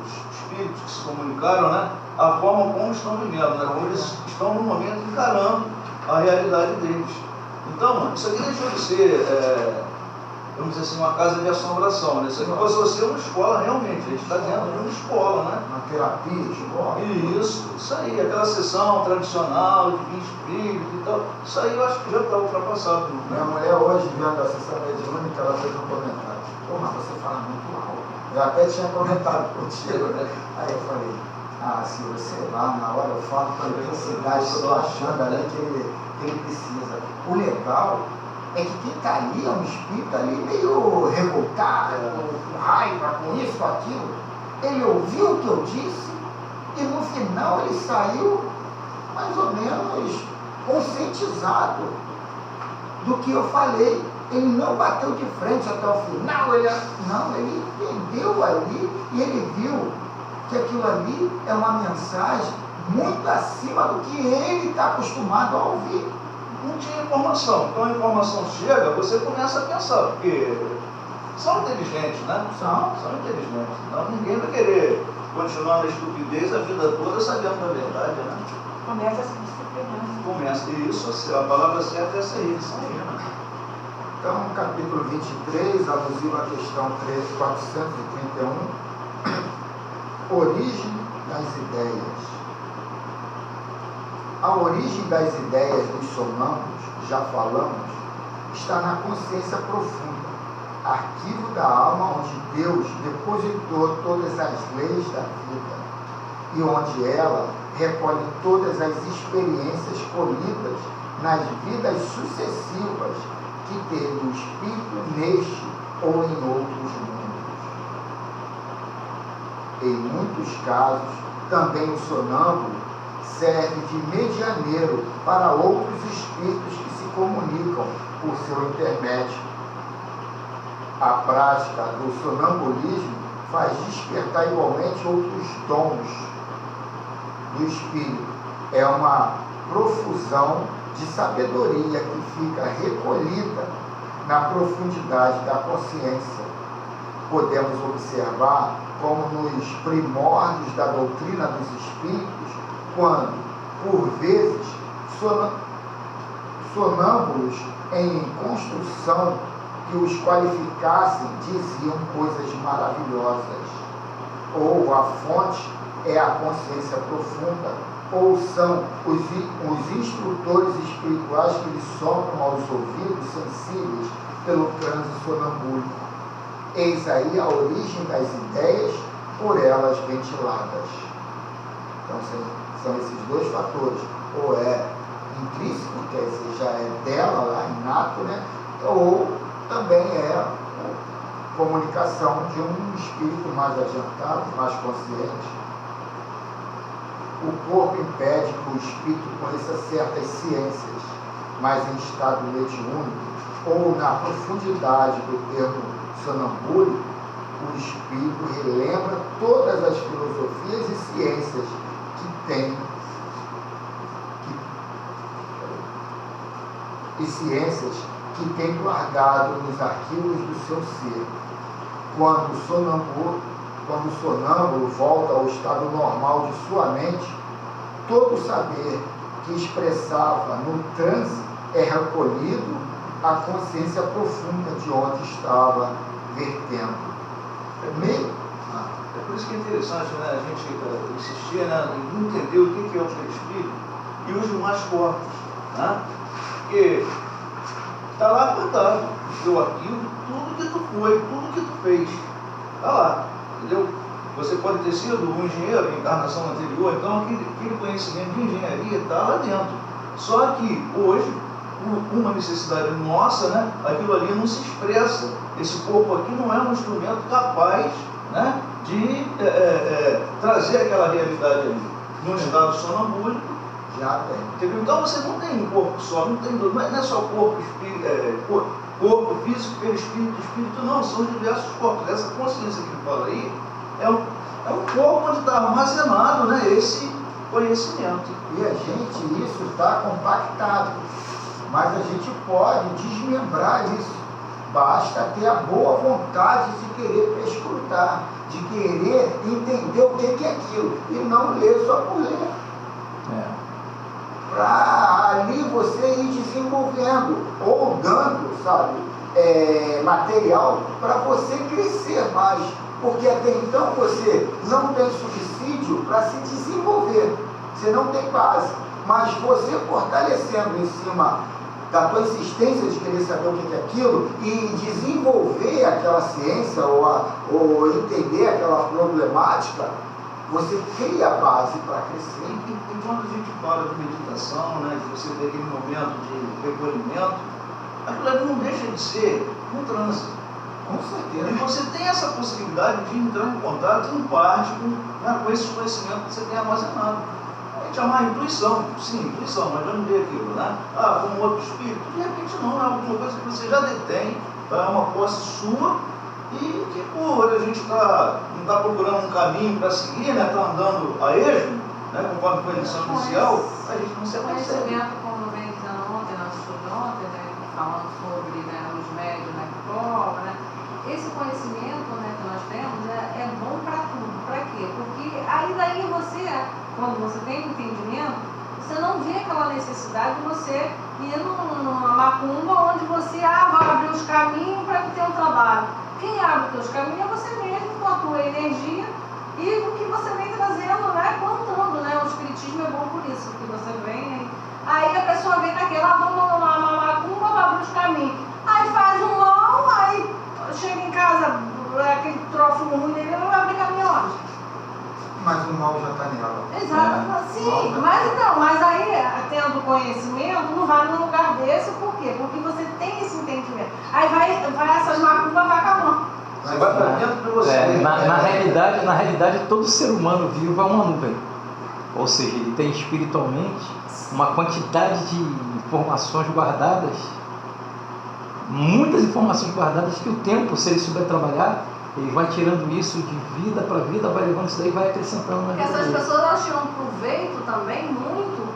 os espíritos que se comunicaram, né, a forma como estão vivendo, né, como eles estão no momento encarando a realidade deles. Então, isso aqui deixou de ser, vamos dizer assim, uma casa de assombração, né? Isso aqui passou a ser uma escola realmente, a gente está dentro de uma escola, né? Uma terapia, escola. Isso aí, aquela sessão tradicional de 20 espíritos e tal, isso aí eu acho que já está ultrapassado. Minha mulher hoje, vendo a sessão mediúnica, ela fez um comentário. Pô, mas você fala muito alto. Eu até tinha comentado contigo, né? Aí eu falei, Silvio, sei lá, na hora eu falo com a intensidade que eu estou achando ali que ele precisa. O legal é que quem está ali é um espírito ali meio revoltado, com raiva, com isso, com aquilo. Ele ouviu o que eu disse e no final ele saiu mais ou menos conscientizado do que eu falei. Ele não bateu de frente até o final, ele entendeu ali e ele viu que aquilo ali é uma mensagem muito acima do que ele está acostumado a ouvir. não tinha informação. Então a informação chega, você começa a pensar, porque são inteligentes, né? São inteligentes. Então ninguém vai querer continuar na estupidez a vida toda sabendo da verdade, né? Começa a se disciplinar. Começa isso, a palavra certa é essa aí, né? Então, capítulo 23, alusivo à questão 431, origem das ideias. A origem das ideias dos sonâmbulos, já falamos, está na consciência profunda, arquivo da alma onde Deus depositou todas as leis da vida e onde ela recolhe todas as experiências colhidas nas vidas sucessivas que teve o espírito neste ou em outros mundos. Em muitos casos, também o sonâmbulo serve de medianeiro para outros espíritos que se comunicam por seu intermédio. A prática do sonambulismo faz despertar igualmente outros dons do espírito. É uma profusão de sabedoria que fica recolhida na profundidade da consciência. Podemos observar como nos primórdios da doutrina dos espíritos, quando, por vezes, sonâmbulos em construção que os qualificassem diziam coisas maravilhosas. Ou a fonte é a consciência profunda, ou são os instrutores espirituais que lhes sopram aos ouvidos sensíveis pelo transe sonambúlico. Eis aí a origem das ideias por elas ventiladas. Então, são esses dois fatores. Ou é intrínseco, quer dizer, já é dela lá, inato, né? Ou também é comunicação de um espírito mais adiantado, mais consciente. O corpo impede que o espírito conheça certas ciências, mas em estado mediúnico ou na profundidade do termo sonambúlico, o espírito relembra todas as filosofias e ciências que tem guardado nos arquivos do seu ser. Quando o sonâmbulo volta ao estado normal de sua mente, todo o saber que expressava no transe é recolhido à consciência profunda de onde estava vertendo. É por isso que é interessante, né, a gente insistir, né, em entender o que é o perispírito e os demais corpos, né? Porque está lá contado no teu arquivo tudo que tu foi, tudo que tu fez. Está lá, entendeu? Você pode ter sido um engenheiro em encarnação anterior, então aquele conhecimento de engenharia está lá dentro. Só que hoje, por uma necessidade nossa, né, aquilo ali não se expressa. Esse corpo aqui não é um instrumento capaz, né, de trazer aquela realidade ali. No estado sonambúlico, já tem. entendeu? Então você não tem um corpo só, não é só corpo físico, espírito não, são diversos corpos. Essa consciência que ele fala aí é um corpo onde está armazenado, né, esse conhecimento. E a gente, isso está compactado, mas a gente pode desmembrar isso. Basta ter a boa vontade de querer perscrutar, de querer entender o que é aquilo, e não ler só por ler. Para ali você ir desenvolvendo, ou dando, sabe, material para você crescer mais. Porque até então você não tem subsídio para se desenvolver, você não tem base. Mas você fortalecendo em cima da tua insistência de querer saber o que é aquilo e desenvolver aquela ciência ou entender aquela problemática, você cria a base para crescer. E quando a gente fala de meditação, né, de você ter aquele momento de recolhimento, aquilo ali não deixa de ser um transe. Com certeza. E você tem essa possibilidade de entrar em contato, em parte, com esses conhecimentos que você tem armazenado. A gente chama intuição, sim, intuição, mas vamos ver aquilo, né? Como outro espírito, de repente não, é alguma coisa que você já detém, é uma posse sua, e que por a gente não está procurando um caminho para seguir, né? Está andando a esmo, né? Conforme foi a lição inicial, a gente não se apercebe. Conhecimento, como bem dizendo ontem na de ontem, né, falando sobre, né, os médios na prova, né, esse conhecimento, né, que nós temos é bom para tudo. Para quê? Porque aí daí você, quando você tem entendimento, você não vê aquela necessidade de você ir numa macumba onde você vai abrir os caminhos para ter um trabalho. Quem abre os caminhos é você mesmo, com a tua energia e o que você vem trazendo, né, plantando, né? O espiritismo é bom por isso, que você vem, né? Aí a pessoa vem naquela, vamos numa macumba, vai abrir os caminhos. Aí faz um mal, aí chega em casa, aquele troço ruim dele, não vai abrir caminho onde? Mas o mal já está nela. Exato, sim, mas aí, tendo conhecimento, não vai num lugar desse, por quê? Porque você tem esse entendimento. Aí vai essas macumbas, vai acabando. Você vai para dentro de você. Na realidade, todo ser humano vivo é uma nuvem. Ou seja, ele tem espiritualmente uma quantidade de informações guardadas, muitas informações guardadas que o tempo, se ele souber trabalhar, ele vai tirando isso de vida para vida, vai levando isso daí e vai acrescentando na vida Essas dele. pessoas, elas tiram proveito também muito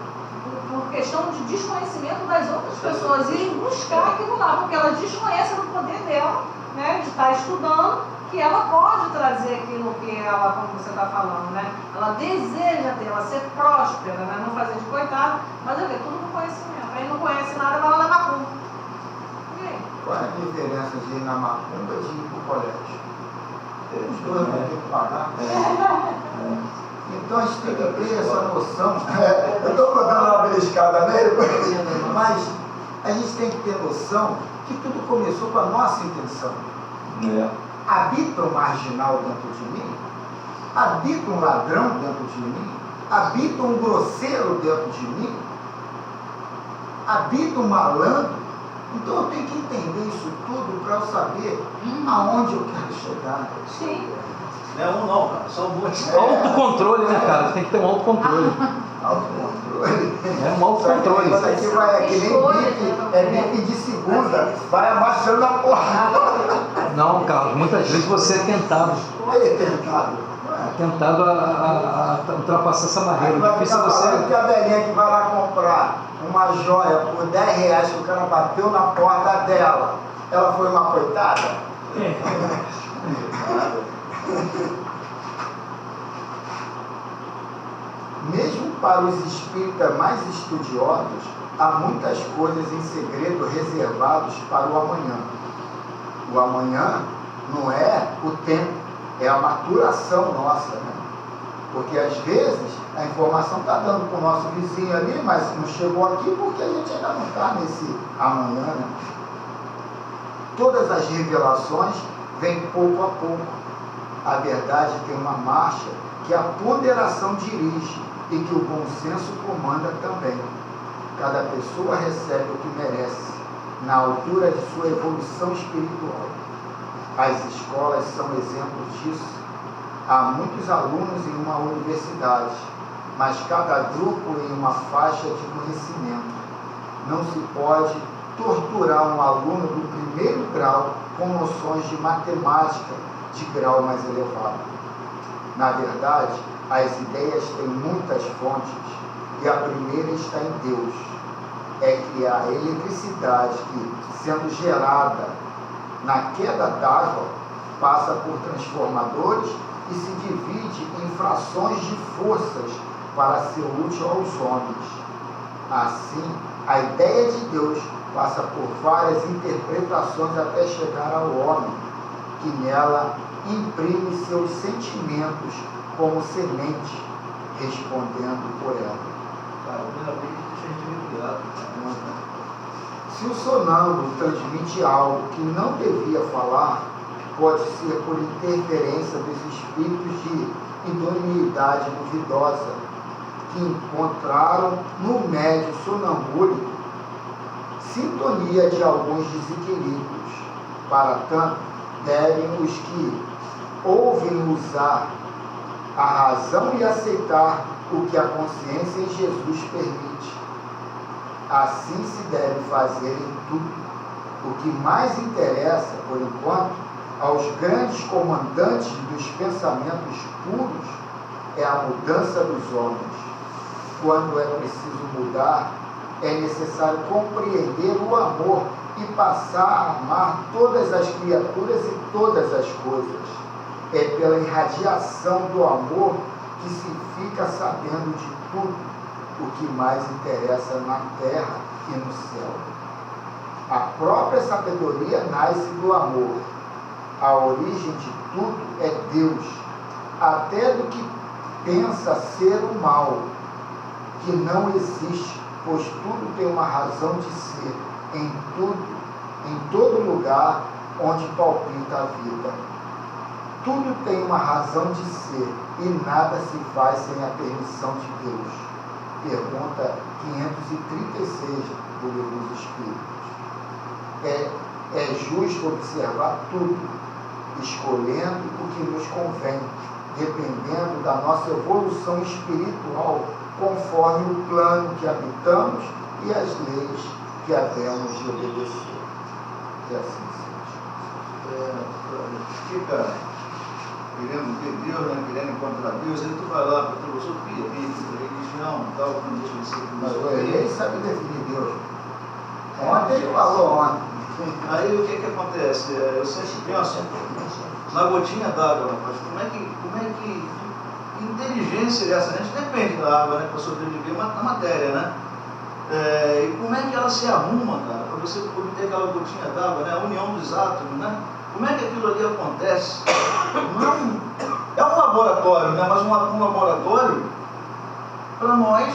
por questão de desconhecimento das outras pessoas e buscar aquilo lá, porque elas desconhecem o poder dela, né, de estar estudando, que ela pode trazer aquilo que ela, como você está falando, né, ela deseja ter, ela ser próspera, né, não fazer de coitado, mas é tudo com conhecimento. Aí não conhece nada, vai lá na macumba. E aí? Qual é a diferença de ir na macumba e de ir para o colégio? Os dois vão ter que pagar. Então a gente tem que ter essa noção. Eu estou dando uma beliscada nele, mas a gente tem que ter noção que tudo começou com a nossa intenção. Habita um marginal dentro de mim? Habita um ladrão dentro de mim? Habita um grosseiro dentro de mim? Habita um malandro? Então eu tenho que entender isso tudo para eu saber aonde eu quero chegar. Sim. Não é um não, cara, são muitos. Autocontrole, né, cara? Tem que ter um autocontrole. Autocontrole. É um autocontrole. Isso aqui vai, é que nem bife de segunda, vai abaixando a porrada. Não, Carlos, muitas vezes você é tentado. Tentado a ultrapassar essa barreira. Vai Difícil ficar falando você. que a velhinha que vai lá comprar uma joia por 10 reais que o cara bateu na porta dela, ela foi uma coitada? Mesmo para os espíritas mais estudiosos, há muitas coisas em segredo reservados para o amanhã. O amanhã não é o tempo, é a maturação nossa, né? Porque às vezes a informação está dando para o nosso vizinho ali, mas não chegou aqui porque a gente ainda não está nesse amanhã, né? Todas as revelações vêm pouco a pouco. A verdade tem uma marcha que a ponderação dirige e que o bom senso comanda também. Cada pessoa recebe o que merece, na altura de sua evolução espiritual. As escolas são exemplos disso. Há muitos alunos em uma universidade, mas cada grupo em uma faixa de conhecimento. Não se pode torturar um aluno do primeiro grau com noções de matemática de grau mais elevado. Na verdade, as ideias têm muitas fontes e a primeira está em Deus. É que a eletricidade que, sendo gerada na queda d'água, passa por transformadores e se divide em frações de forças para ser útil aos homens. Assim, a ideia de Deus passa por várias interpretações até chegar ao homem, que nela imprime seus sentimentos como semente, respondendo por ela. Cara, primeiramente deixa a gente ligado. Se o sonâmbulo transmite algo que não devia falar, pode ser por interferência dos espíritos de idoneidade duvidosa, que encontraram no médio sonambúlico sintonia de alguns desequilíbrios. Para tanto, devem os que ouvem usar a razão e aceitar o que a consciência em Jesus permite. Assim se deve fazer em tudo. O que mais interessa, por enquanto, aos grandes comandantes dos pensamentos puros é a mudança dos homens. Quando é preciso mudar, é necessário compreender o amor e passar a amar todas as criaturas e todas as coisas. É pela irradiação do amor que se fica sabendo de tudo o que mais interessa na terra e no céu. A própria sabedoria nasce do amor. A origem de tudo é Deus, até do que pensa ser o mal, que não existe, pois tudo tem uma razão de ser, em todo lugar onde palpita a vida. Tudo tem uma razão de ser e nada se faz sem a permissão de Deus. Pergunta 536 do Livro dos Espíritos. É justo observar tudo, escolhendo o que nos convém, dependendo da nossa evolução espiritual, conforme o plano que habitamos e as leis que havemos de obedecer. Que assim seja. Fica querendo ver Deus, né? Querendo encontrar Deus, aí tu vai lá para a filosofia, religião, tal, quando deixa de ser Mas o filosofia. Enem sabe definir Deus. Ontem ele falou ontem. Aí o que que acontece? Eu sempre penso na gotinha d'água, rapaz. Como é que inteligência é essa? A gente depende da água, né, para sobreviver na matéria, né? E como é que ela se arruma, cara, para você obter aquela gotinha d'água, né? A união dos átomos, né? Como é que aquilo ali acontece? Não, é um laboratório, né? Mas um laboratório, para nós,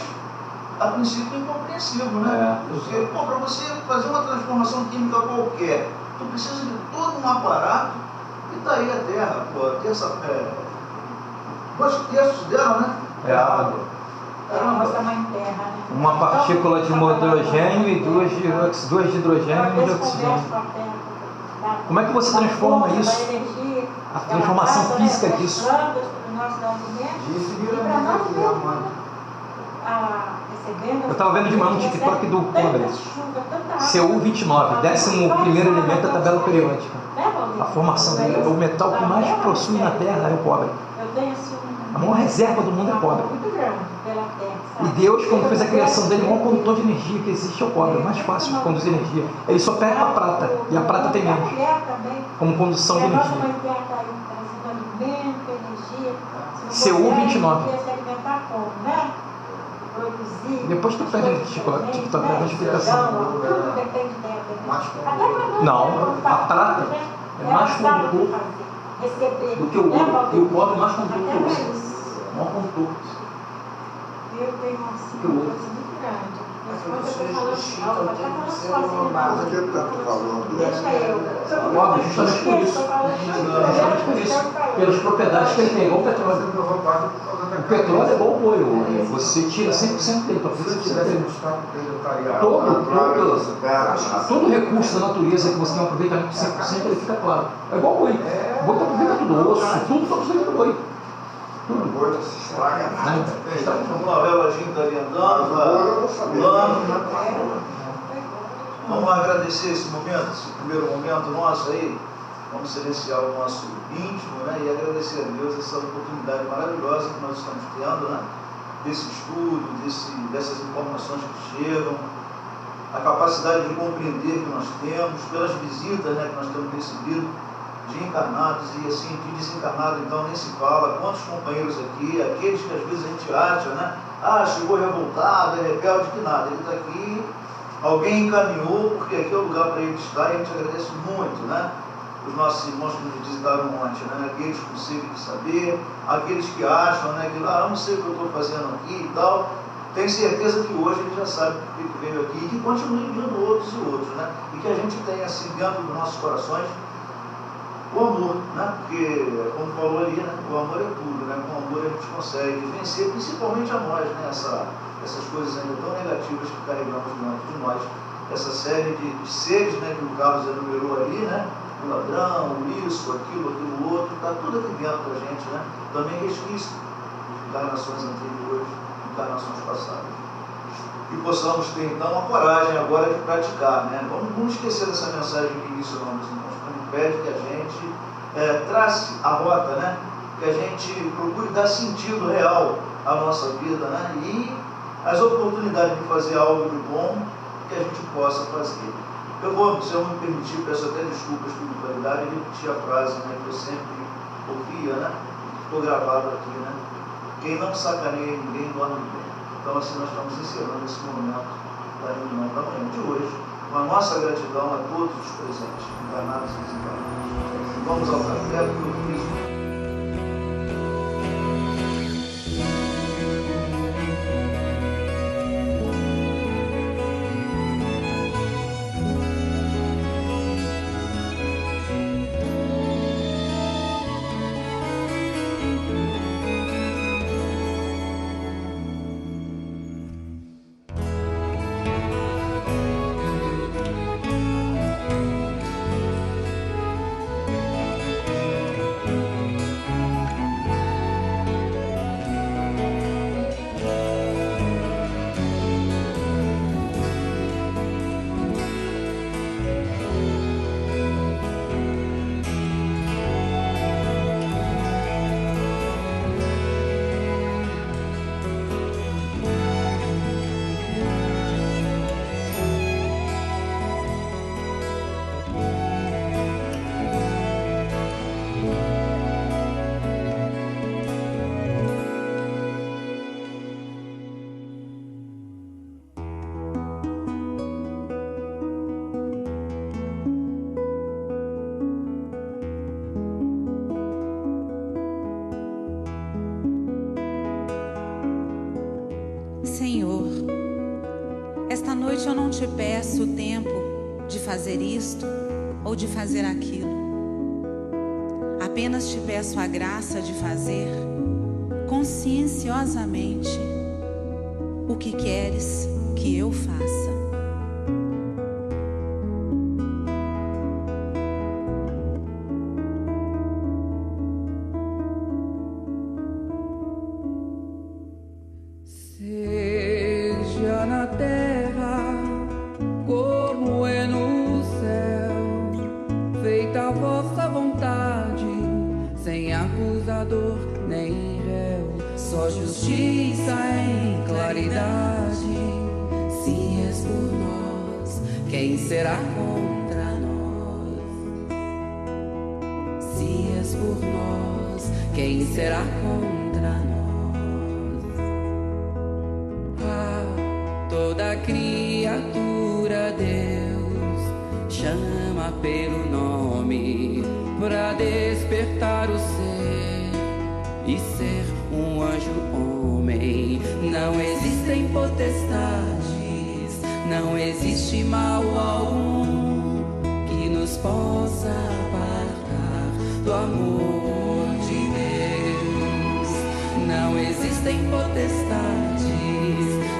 a princípio, incompreensível, né? Porque, para você fazer uma transformação química qualquer, tu precisa de todo um aparato, e está aí a Terra, dois terços dela, né? É a água. É a nossa mãe terra, né? Uma partícula de hidrogênio e duas de hidrogênio e de oxigênio. Como é que você transforma isso? A transformação física disso. Disse Miramita aqui, Amanda. Eu estava vendo de manhã no TikTok do Congress. CU29, 11º elemento da tabela periódica. A formação dele, o metal que mais possui na Terra é o cobre. A maior reserva do mundo é cobre. E Deus, quando fez a criação dele, o maior condutor de energia que existe é o cobre. É mais fácil de conduzir energia. Ele só perde a prata, e a prata tem menos, como condução de energia. CU29. Depois tu pede no TikTok para a explicação. Não, a prata é mais condutor do que o ouro. E o cobre é mais condutor que o ouro. Maior condutor. Eu tenho uma coisa muito grande. Quando eu estou falando de algo, até falando Mas o que está falando? deixa eu. Óbvio, justamente por isso. Justamente por isso. Pelas propriedades que ele tem, igual o petróleo. O petróleo é igual o ouro. Você tira 100% dele para você tiver. Todo recurso da natureza que você tem um aproveitamento de 100%, ele fica claro. É igual o boi. O boi aproveita tudo, osso, tudo só precisa do boi. Coisa se estraga nada. Vamos lá, o reloginho está ali andando, vai pulando. Vamos lá agradecer esse momento, esse primeiro momento nosso aí. Vamos silenciar o nosso íntimo, né? E agradecer a Deus essa oportunidade maravilhosa que nós estamos tendo, né? Desse estudo, dessas informações que chegam, a capacidade de compreender que nós temos, pelas visitas, né, que nós temos recebido de encarnados e assim de desencarnados, então nem se fala. Quantos companheiros aqui, aqueles que às vezes a gente acha, né? Chegou revoltado, é rebelde, que nada. Ele está aqui, alguém encaminhou, porque aqui é o lugar para ele estar, e a gente agradece muito, né? Os nossos irmãos que nos visitaram ontem, né? Aqueles com sede de saber, aqueles que acham, né? Que eu não sei o que eu estou fazendo aqui e tal. Tenho certeza que hoje ele já sabe por que veio aqui e que continue enviando outros e outros, né? E que a gente tenha assim dentro dos nossos corações o amor, né? Porque, como falou ali, né? O amor é tudo, né? Com o amor a gente consegue vencer, principalmente a nós, né? Essas coisas ainda tão negativas que carregamos dentro de nós. Essa série de seres, né? Que o Carlos enumerou ali, né? O ladrão, isso, aquilo outro, está tudo aqui dentro da gente, né? Também resquício de encarnações anteriores, encarnações passadas. E possamos ter, então, a coragem agora de praticar, né? Vamos esquecer dessa mensagem que mencionamos, irmãos, quando pede que a gente trace a rota, né? Que a gente procure dar sentido real à nossa vida, né? E as oportunidades de fazer algo de bom que a gente possa fazer. Eu vou, se eu me permitir, peço até desculpas por qualidade, repetir a frase, né, que eu sempre ouvia, né? Ficou gravado aqui, né? Quem não sacaneia ninguém dorme bem. Então, assim, nós estamos encerrando esse momento da reunião da manhã de hoje, com a nossa gratidão a todos os presentes, encarnados e desencarnados. Vamos ao café, porque eu fiz. Senhor, esta noite eu não te peço o tempo de fazer isto ou de fazer aquilo. Apenas te peço a graça de fazer conscienciosamente o que queres que eu faça. Seja na terra como é no céu, feita a vossa vontade, sem acusador nem réu, só justiça em claridade. Se és por nós, quem será contra nós? Se és por nós, quem será contra nós? Toda criatura Deus chama pelo nome para despertar o ser e ser um anjo homem. Não existem potestades, não existe mal algum que nos possa apartar do amor de Deus. Não existem potestades,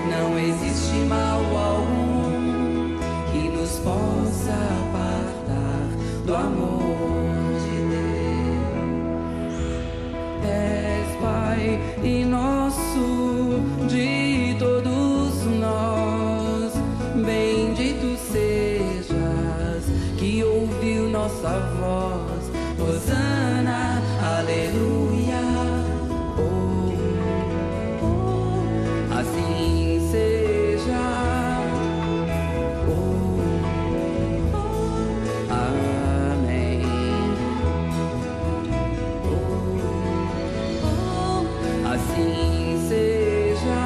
não existe mal algum que nos possa apartar do amor de Deus. És Pai e nosso de todos nós, bendito sejas que ouviu nossa voz. Hosana, aleluia. Assim seja. Amém. Assim seja.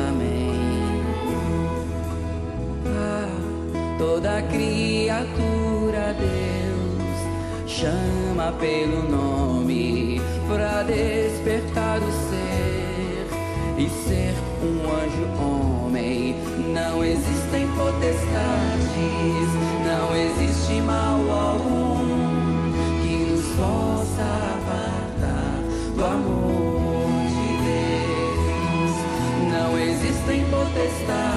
Amém. Toda criatura Deus chama pelo nome para despertar o ser e ser um anjo homem. Não existem potestades, não existe mal algum que nos possa apartar do amor de Deus. Não existem potestades,